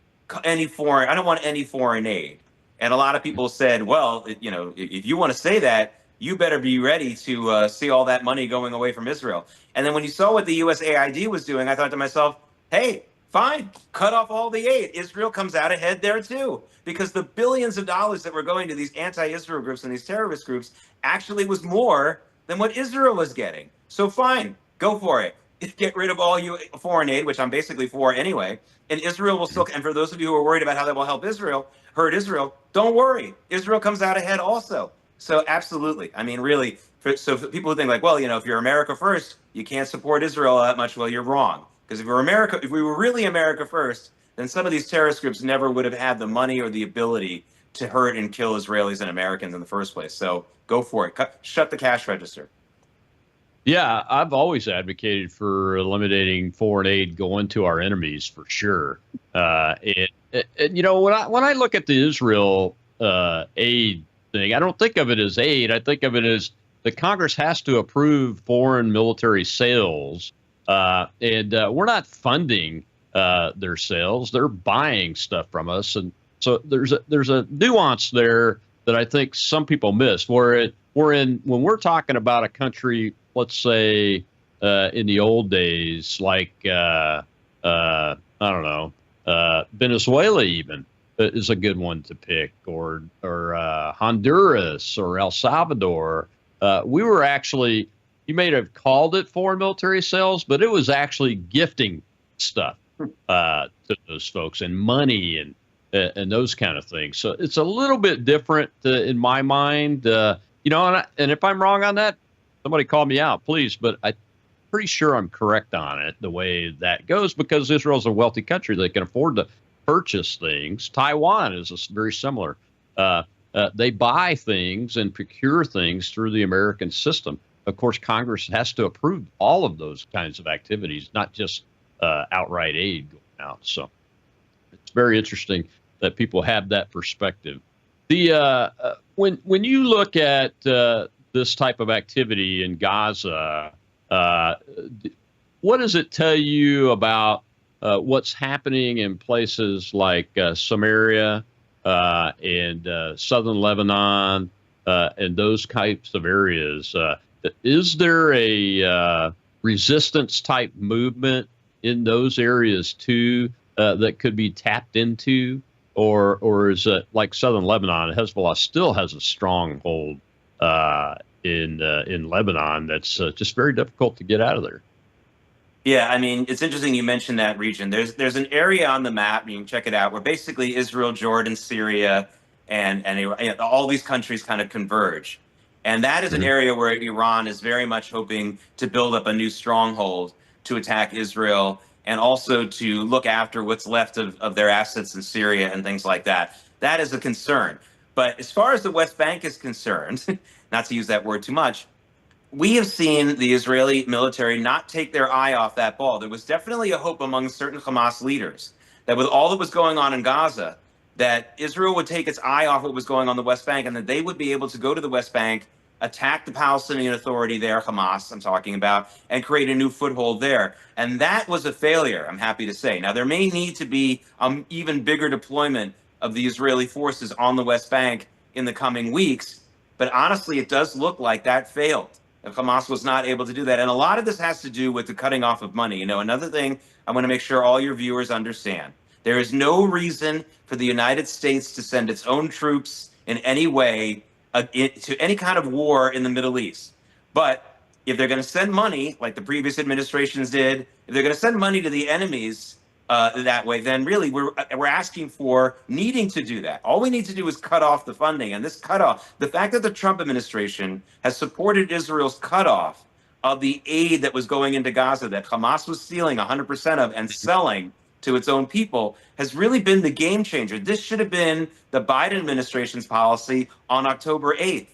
foreign, I don't want any foreign aid. And a lot of people said, well, if you want to say that, you better be ready to see all that money going away from Israel. And then when you saw what the USAID was doing, I thought to myself, hey, fine, cut off all the aid. Israel comes out ahead there too, because the billions of dollars that were going to these anti-Israel groups and these terrorist groups actually was more than what Israel was getting. So fine, go for it. Get rid of all you foreign aid, which I'm basically for anyway, and Israel will still. And for those of you who are worried about how that will help Israel, hurt Israel, don't worry. Israel comes out ahead also. So absolutely. I mean, really, so for people who think like, well, if you're America first, you can't support Israel that much. Well, you're wrong. Because if we were really America first, then some of these terrorist groups never would have had the money or the ability to hurt and kill Israelis and Americans in the first place. So go for it. Shut the cash register. Yeah, I've always advocated for eliminating foreign aid going to our enemies for sure. When I look at the Israel aid thing, I don't think of it as aid. I think of it as the Congress has to approve foreign military sales, and we're not funding their sales. They're buying stuff from us, and so there's a nuance there that I think some people miss. When we're talking about a country, let's say in the old days, like I don't know, Venezuela even is a good one to pick, or Honduras or El Salvador. We were actually, you may have called it foreign military sales, but it was actually gifting stuff to those folks and money and those kind of things. So it's a little bit different in my mind. And if I'm wrong on that, somebody call me out, please. But I'm pretty sure I'm correct on it, the way that goes, because Israel's a wealthy country. They can afford to purchase things. Taiwan is very similar. They buy things and procure things through the American system. Of course, Congress has to approve all of those kinds of activities, not just outright aid going out. So it's very interesting that people have that perspective. When you look at this type of activity in Gaza, what does it tell you about what's happening in places like Samaria and southern Lebanon and those types of areas? Is there a resistance type movement in those areas too that could be tapped into? Or is it like southern Lebanon? Hezbollah still has a stronghold in Lebanon that's just very difficult to get out of there. Yeah, I mean, it's interesting you mentioned that region. There's an area on the map, you can check it out, where basically Israel, Jordan, Syria, and all these countries kind of converge. And that is an area where Iran is very much hoping to build up a new stronghold to attack Israel, and also to look after what's left of their assets in Syria and things like that. That is a concern. But as far as the West Bank is concerned, not to use that word too much, we have seen the Israeli military not take their eye off that ball. There was definitely a hope among certain Hamas leaders that with all that was going on in Gaza, that Israel would take its eye off what was going on the West Bank, and that they would be able to go to the West Bank, attack the Palestinian Authority there, Hamas I'm talking about, and create a new foothold there. And that was a failure, I'm happy to say. Now, there may need to be an even bigger deployment of the Israeli forces on the West Bank in the coming weeks, but honestly, it does look like that failed. And Hamas was not able to do that. And a lot of this has to do with the cutting off of money. Another thing I want to make sure all your viewers understand, there is no reason for the United States to send its own troops in any way to any kind of war in the Middle East. But if they're going to send money, like the previous administrations did, if they're going to send money to the enemies that way, then really we're asking for needing to do that. All we need to do is cut off the funding. And this cutoff, the fact that the Trump administration has supported Israel's cutoff of the aid that was going into Gaza, that Hamas was stealing 100% of and selling to its own people, has really been the game changer. This should have been the Biden administration's policy on October 8th.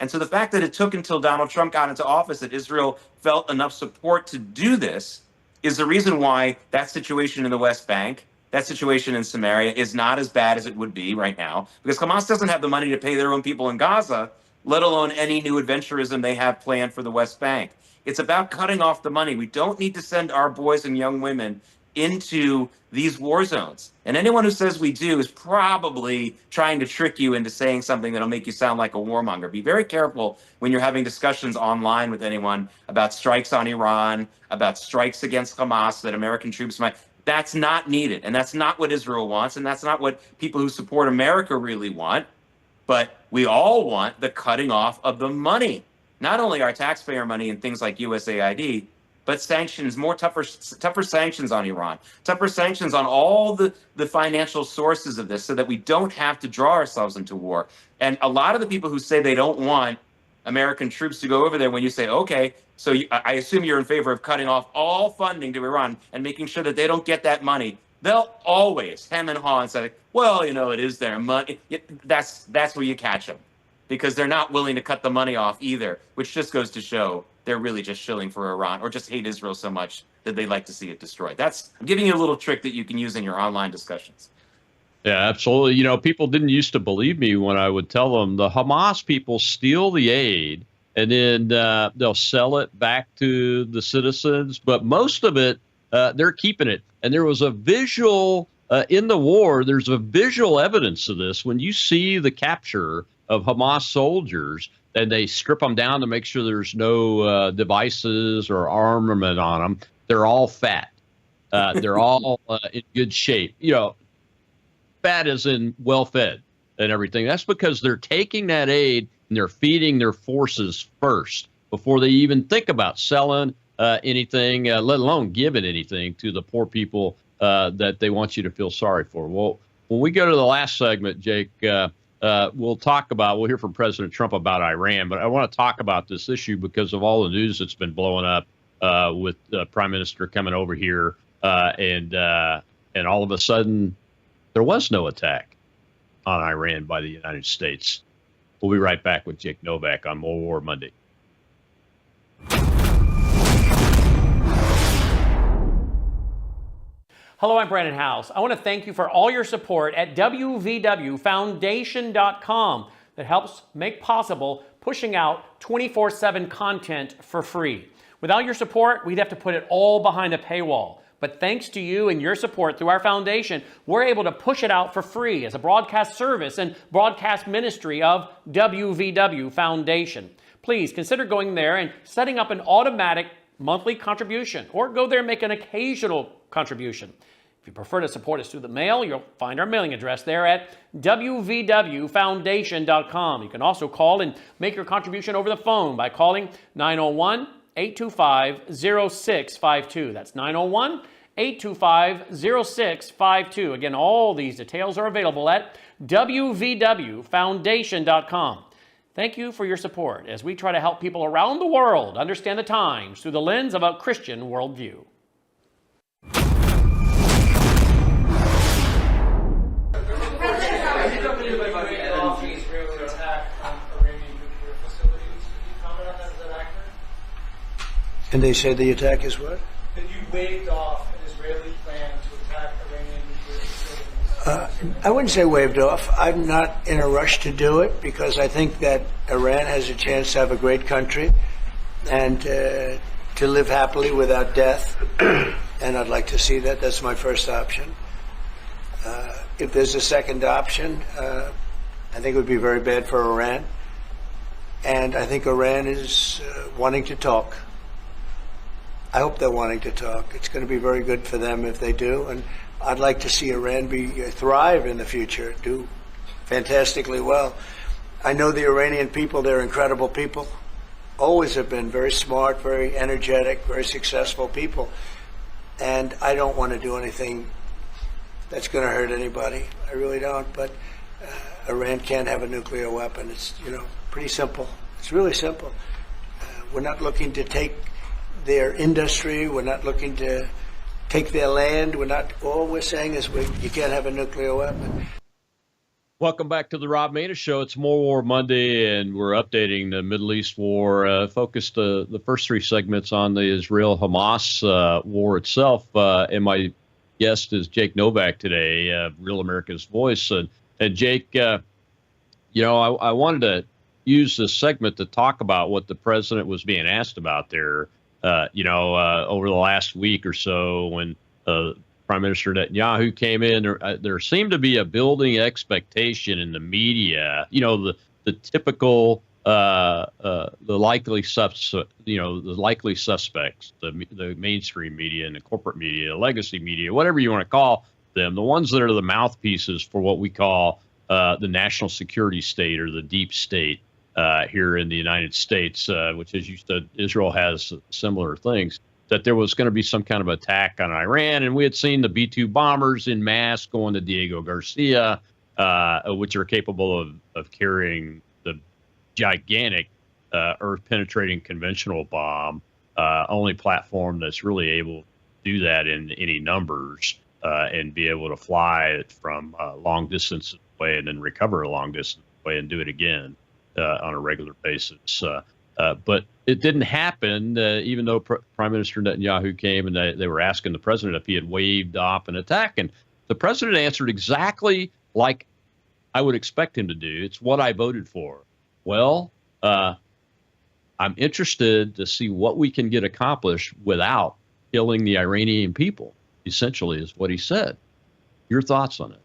And so the fact that it took until Donald Trump got into office that Israel felt enough support to do this is the reason why that situation in the West Bank, that situation in Samaria is not as bad as it would be right now, because Hamas doesn't have the money to pay their own people in Gaza, let alone any new adventurism they have planned for the West Bank. It's about cutting off the money. We don't need to send our boys and young women into these war zones. And anyone who says we do is probably trying to trick you into saying something that'll make you sound like a warmonger. Be very careful when you're having discussions online with anyone about strikes on Iran, about strikes against Hamas that American troops might. That's not needed. And that's not what Israel wants. And that's not what people who support America really want. But we all want the cutting off of the money, not only our taxpayer money and things like USAID, but sanctions, tougher sanctions on Iran, tougher sanctions on all the financial sources of this so that we don't have to draw ourselves into war. And a lot of the people who say they don't want American troops to go over there, when you say, okay, so I assume you're in favor of cutting off all funding to Iran and making sure that they don't get that money, they'll always hem and haw and say, well, it is their money. That's where you catch them, because they're not willing to cut the money off either, which just goes to show they're really just shilling for Iran or just hate Israel so much that they like to see it destroyed. I'm giving you a little trick that you can use in your online discussions. Yeah, absolutely. People didn't used to believe me when I would tell them the Hamas people steal the aid and then they'll sell it back to the citizens. But most of it, they're keeping it. And there was a visual in the war. There's a visual evidence of this. When you see the capture of Hamas soldiers and they strip them down to make sure there's no devices or armament on them, they're all fat. They're all in good shape. Fat as in well-fed and everything. That's because they're taking that aid and they're feeding their forces first before they even think about selling anything, let alone giving anything to the poor people that they want you to feel sorry for. Well, when we go to the last segment, Jake, we'll hear from President Trump about Iran, but I want to talk about this issue because of all the news that's been blowing up with the Prime Minister coming over here and all of a sudden there was no attack on Iran by the United States. We'll be right back with Jake Novak on More War Monday. Hello, I'm Brandon House. I want to thank you for all your support at wvwfoundation.com that helps make possible pushing out 24/7 content for free. Without your support, we'd have to put it all behind a paywall. But thanks to you and your support through our foundation, we're able to push it out for free as a broadcast service and broadcast ministry of WVW Foundation. Please consider going there and setting up an automatic monthly contribution, or go there and make an occasional contribution. If you prefer to support us through the mail, you'll find our mailing address there at wvwfoundation.com. You can also call and make your contribution over the phone by calling 901-825-0652. That's 901-825-0652. Again, all these details are available at wvwfoundation.com. Thank you for your support as we try to help people around the world understand the times through the lens of a Christian worldview. And they say the attack is what? That you waved off an Israeli plan to attack Iranian nuclear facilities. I wouldn't say waved off. I'm not in a rush to do it because I think that Iran has a chance to have a great country and to live happily without death. And I'd like to see that. That's my first option. If there's a second option, I think it would be very bad for Iran. And I think Iran is wanting to talk. I hope they're wanting to talk. It's going to be very good for them if they do. And I'd like to see Iran thrive in the future, do fantastically well. I know the Iranian people, they're incredible people. Always have been very smart, very energetic, very successful people. And I don't want to do anything that's going to hurt anybody. I really don't. But Iran can't have a nuclear weapon. It's, pretty simple. It's really simple. We're not looking to take their industry. We're not looking to take their land. All we're saying is you can't have a nuclear weapon. Welcome back to the Rob Maness Show. It's More War Monday, and we're updating the Middle East war. Focused the first three segments on the Israel-Hamas war itself. And my guest is Jake Novak today, Real America's Voice. And Jake, I wanted to use this segment to talk about what the president was being asked about there. Over the last week or so when Prime Minister Netanyahu came in, there seemed to be a building expectation in the media. The typical the likely the likely suspects, the mainstream media and the corporate media, legacy media, whatever you want to call them, the ones that are the mouthpieces for what we call the national security state or the deep state here in the United States, which, as you said, Israel has similar things, that there was going to be some kind of attack on Iran. And we had seen the B-2 bombers en masse going to Diego Garcia, which are capable of carrying the gigantic earth-penetrating conventional bomb, only platform that's really able to do that in any numbers and be able to fly it from long distance away and then recover a long distance away and do it again on a regular basis. But it didn't happen, even though Prime Minister Netanyahu came and they were asking the president if he had waved off an attack. And the president answered exactly like I would expect him to do. It's what I voted for. Well, I'm interested to see what we can get accomplished without killing the Iranian people, essentially, is what he said. Your thoughts on it?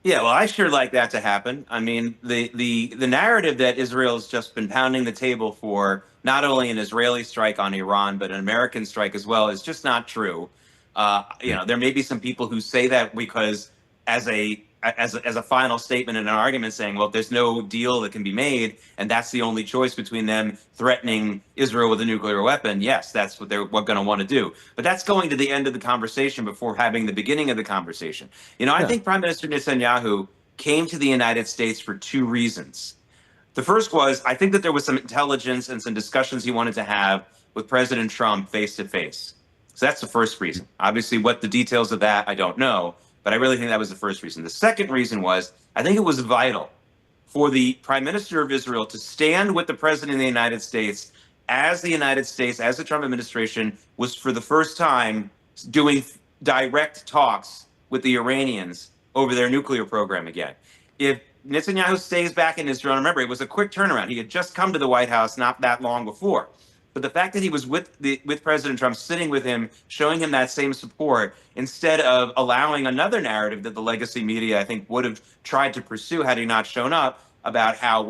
Yeah, well, I sure like that to happen. I mean, the narrative that Israel's just been pounding the table for, not only an Israeli strike on Iran, but an American strike as well, is just not true. There may be some people who say that because as a final statement in an argument saying, well, if there's no deal that can be made, and that's the only choice between them threatening Israel with a nuclear weapon, yes, that's what they're going to want to do. But that's going to the end of the conversation before having the beginning of the conversation. I think Prime Minister Netanyahu came to the United States for two reasons. The first was, I think that there was some intelligence and some discussions he wanted to have with President Trump face to face. So that's the first reason. Obviously, what the details of that, I don't know. But I really think that was the first reason. The second reason was, I think it was vital for the Prime Minister of Israel to stand with the President of the United States, as the Trump administration was for the first time doing direct talks with the Iranians over their nuclear program again. If Netanyahu stays back in Israel, remember, it was a quick turnaround. He had just come to the White House not that long before. But the fact that he was with President Trump, sitting with him, showing him that same support, instead of allowing another narrative that the legacy media, I think, would have tried to pursue had he not shown up, about how,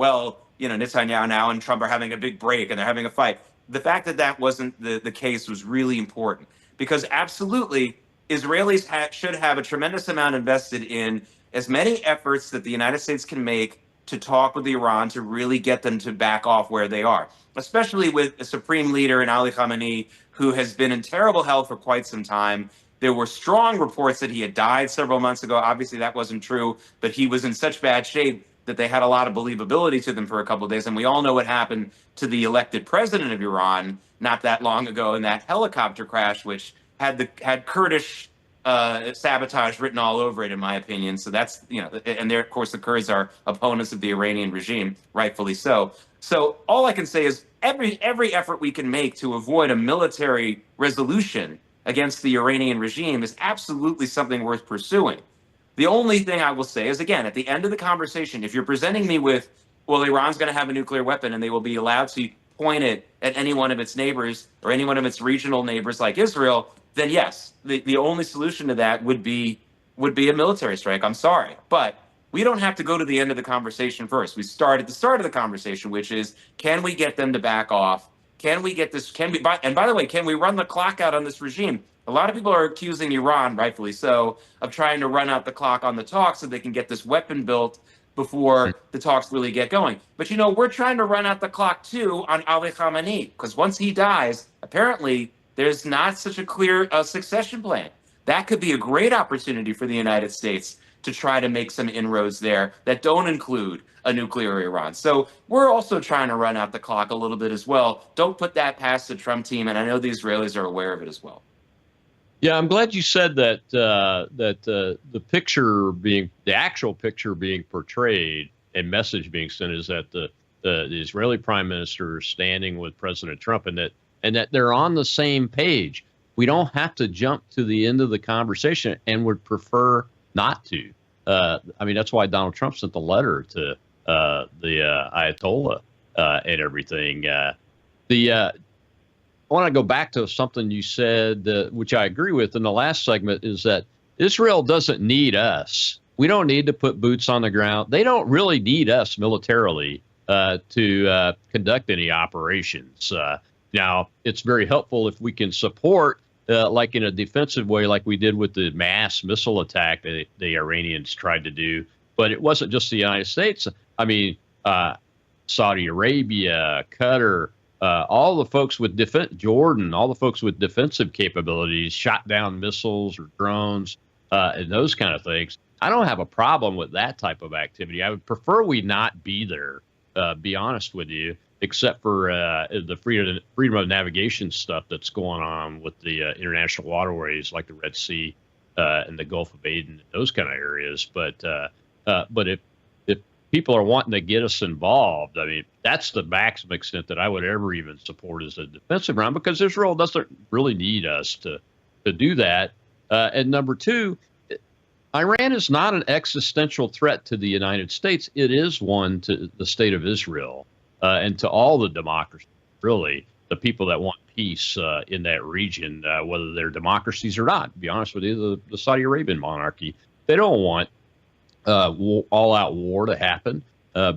Netanyahu now and Trump are having a big break and they're having a fight. The fact that that wasn't the case was really important, because absolutely Israelis should have a tremendous amount invested in as many efforts that the United States can make to talk with Iran to really get them to back off where they are, especially with a supreme leader in Ali Khamenei, who has been in terrible health for quite some time. There were strong reports that he had died several months ago. Obviously, that wasn't true, but he was in such bad shape that they had a lot of believability to them for a couple of days. And we all know what happened to the elected president of Iran not that long ago in that helicopter crash, which had Kurdish sabotage written all over it, in my opinion. So that's, and there, of course, the Kurds are opponents of the Iranian regime, rightfully so. So all I can say is every effort we can make to avoid a military resolution against the Iranian regime is absolutely something worth pursuing. The only thing I will say is, again, at the end of the conversation, if you're presenting me with, well, Iran's going to have a nuclear weapon and they will be allowed to point it at any one of its neighbors or any one of its regional neighbors like Israel, then yes, the only solution to that would be a military strike. I'm sorry, but we don't have to go to the end of the conversation first. We start at the start of the conversation, which is, can we get them to back off? Can we get this? And by the way, can we run the clock out on this regime? A lot of people are accusing Iran, rightfully so, of trying to run out the clock on the talks so they can get this weapon built before the talks really get going. But we're trying to run out the clock too on Ali Khamenei, because once he dies, apparently there's not such a clear succession plan. That could be a great opportunity for the United States to try to make some inroads there that don't include a nuclear Iran. So we're also trying to run out the clock a little bit as well. Don't put that past the Trump team, and I know the Israelis are aware of it as well. Yeah, I'm glad you said that. The actual picture being portrayed and message being sent is that the Israeli Prime Minister is standing with President Trump, and that they're on the same page. We don't have to jump to the end of the conversation, and would prefer not to. That's why Donald Trump sent the letter to the Ayatollah and everything. The want to go back to something you said, which I agree with in the last segment, is that Israel doesn't need us. We don't need to put boots on the ground. They don't really need us militarily to conduct any operations. Now, it's very helpful if we can support, like in a defensive way, like we did with the mass missile attack that the Iranians tried to do. But it wasn't just the United States. I mean, Saudi Arabia, Qatar, all the folks with Jordan, all the folks with defensive capabilities shot down missiles or drones and those kind of things. I don't have a problem with that type of activity. I would prefer we not be there, be honest with you, except for the freedom of navigation stuff that's going on with the international waterways like the Red Sea and the Gulf of Aden, those kind of areas. But if people are wanting to get us involved, I mean, that's the maximum extent that I would ever even support as a defensive round, because Israel doesn't really need us to do that. And number two, Iran is not an existential threat to the United States. It is one to the state of Israel and to all the democracies, really, the people that want peace in that region, whether they're democracies or not. To be honest with you, the Saudi Arabian monarchy, they don't want all-out war to happen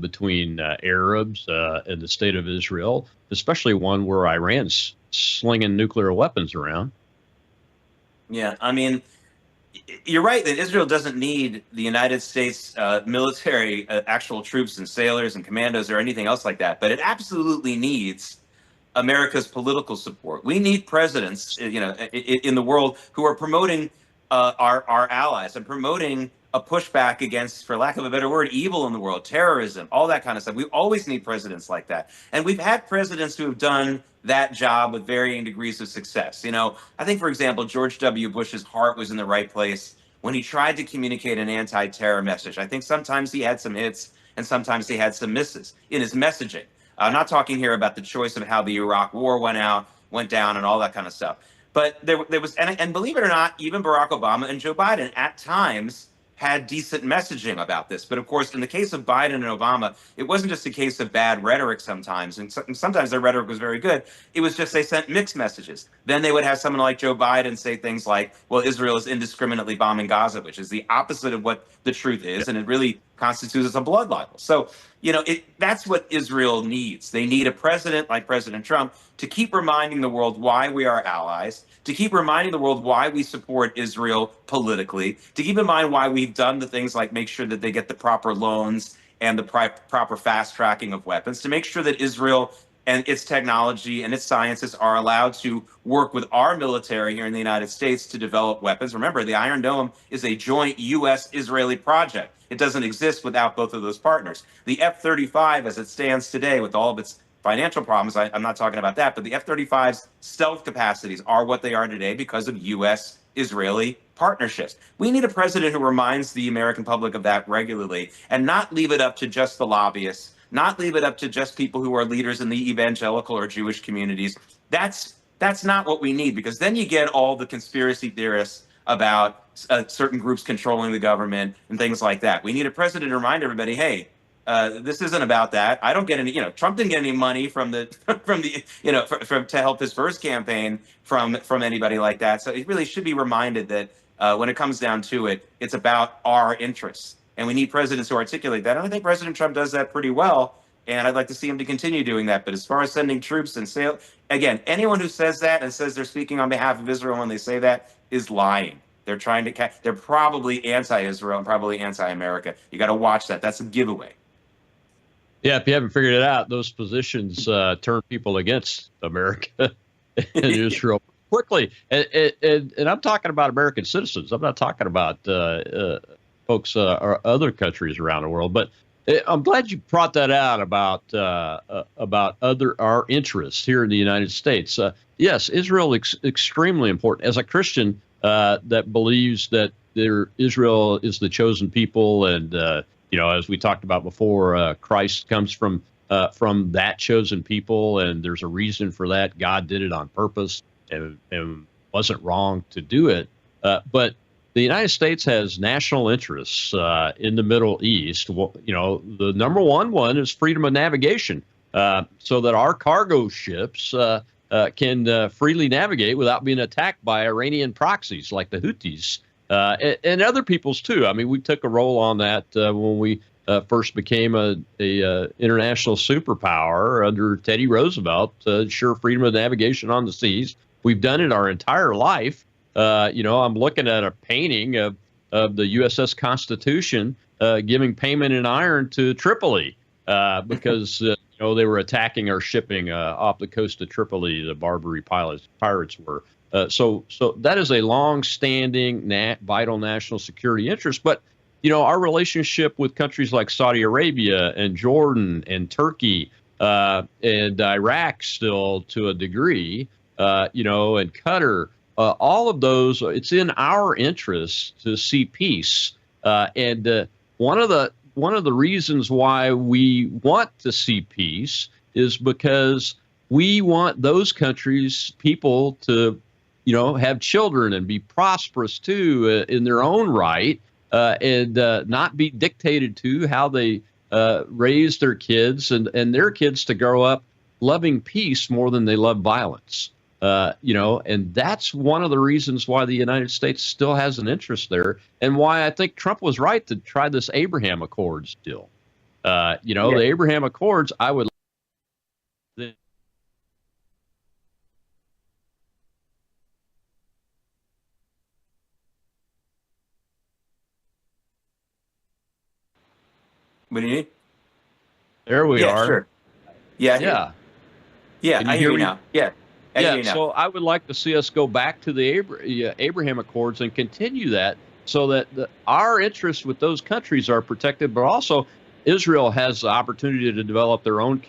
between Arabs and the state of Israel, especially one where Iran's slinging nuclear weapons around. Yeah, I mean, you're right that Israel doesn't need the United States military, actual troops and sailors and commandos or anything else like that, but it absolutely needs America's political support. We need presidents, in the world who are promoting our allies and promoting a pushback against, for lack of a better word, evil in the world, terrorism, all that kind of stuff. We always need presidents like that. And we've had presidents who have done that job with varying degrees of success. I think, for example, George W. Bush's heart was in the right place when he tried to communicate an anti-terror message. I think sometimes he had some hits and sometimes he had some misses in his messaging. I'm not talking here about the choice of how the Iraq War went down and all that kind of stuff. But there was, and believe it or not, even Barack Obama and Joe Biden at times had decent messaging about this. But of course, in the case of Biden and Obama, it wasn't just a case of bad rhetoric sometimes. And sometimes their rhetoric was very good. It was just they sent mixed messages. Then they would have someone like Joe Biden say things like, well, Israel is indiscriminately bombing Gaza, which is the opposite of what the truth is. And it really constitutes a blood libel. So, that's what Israel needs. They need a president like President Trump to keep reminding the world why we are allies, to keep reminding the world why we support Israel politically, to keep in mind why we've done the things like make sure that they get the proper loans and the proper fast tracking of weapons, to make sure that Israel and its technology and its scientists are allowed to work with our military here in the United States to develop weapons. Remember, the Iron Dome is a joint U.S.-Israeli project. It doesn't exist without both of those partners. The F-35, as it stands today, with all of its financial problems, I'm not talking about that, but the F-35's stealth capacities are what they are today because of U.S.-Israeli partnerships. We need a president who reminds the American public of that regularly and not leave it up to just the lobbyists, not leave it up to just people who are leaders in the evangelical or Jewish communities. That's not what we need, because then you get all the conspiracy theorists about certain groups controlling the government and things like that. We need a president to remind everybody, hey, this isn't about that. I don't get any, Trump didn't get any money from the, to help his first campaign from anybody like that. So it really should be reminded that when it comes down to it, it's about our interests. And we need presidents who articulate that. And I think President Trump does that pretty well. And I'd like to see him to continue doing that. But as far as sending troops and again, anyone who says that and says they're speaking on behalf of Israel when they say that is lying. They're they're probably anti-Israel and probably anti-America. You got to watch that. That's a giveaway. Yeah, if you haven't figured it out, those positions turn people against America and Israel quickly. And I'm talking about American citizens. I'm not talking about folks or other countries around the world. But I'm glad you brought that out about our interests here in the United States. Yes, Israel is extremely important. As a Christian that believes that Israel is the chosen people, and as we talked about before, Christ comes from that chosen people, and there's a reason for that. God did it on purpose and wasn't wrong to do it. But the United States has national interests in the Middle East. Well, the number one is freedom of navigation, so that our cargo ships can freely navigate without being attacked by Iranian proxies like the Houthis and other peoples too. I mean, we took a role on that when we first became a international superpower under Teddy Roosevelt to ensure freedom of navigation on the seas. We've done it our entire life. I'm looking at a painting of the USS Constitution giving payment in iron to Tripoli because they were attacking our shipping off the coast of Tripoli. The Barbary pirates were. So that is a long-standing, vital national security interest. But our relationship with countries like Saudi Arabia and Jordan and Turkey and Iraq still to a degree, and Qatar, all of those, it's in our interest to see peace. And one of the reasons why we want to see peace is because we want those countries' people to, have children and be prosperous too in their own right. And not be dictated to how they raise their kids and their kids to grow up loving peace more than they love violence. And that's one of the reasons why the United States still has an interest there and why I think Trump was right to try this Abraham Accords deal. The Abraham Accords, I would. What do you need? There we are. Sure. Yeah. I hear you now. Yeah. I hear you now. So I would like to see us go back to the Abraham Accords and continue that so that our interests with those countries are protected, but also Israel has the opportunity to develop their own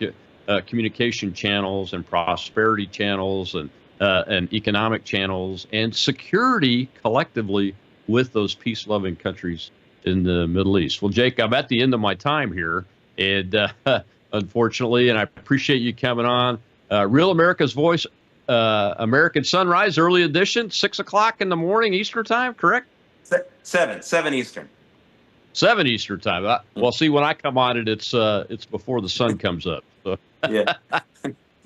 communication channels and prosperity channels and economic channels and security collectively with those peace-loving countries in the Middle East. Well, Jake, I'm at the end of my time here, and unfortunately, and I appreciate you coming on. Real America's Voice, American Sunrise, early edition, 6 o'clock in the morning Eastern time, correct? 7 Eastern. 7 Eastern time. Well, see, when I come on it, it's before the sun comes up. So. Yeah.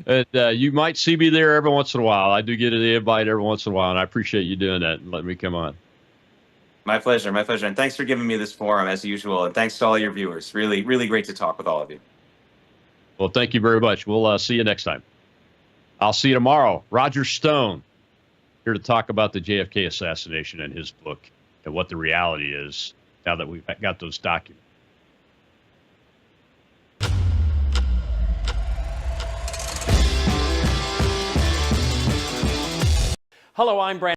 And you might see me there every once in a while. I do get the invite every once in a while, and I appreciate you doing that and letting me come on. My pleasure. And thanks for giving me this forum as usual. And thanks to all your viewers. Really, really great to talk with all of you. Well, thank you very much. We'll see you next time. I'll see you tomorrow. Roger Stone here to talk about the JFK assassination and his book and what the reality is now that we've got those documents. Hello, I'm Brandon.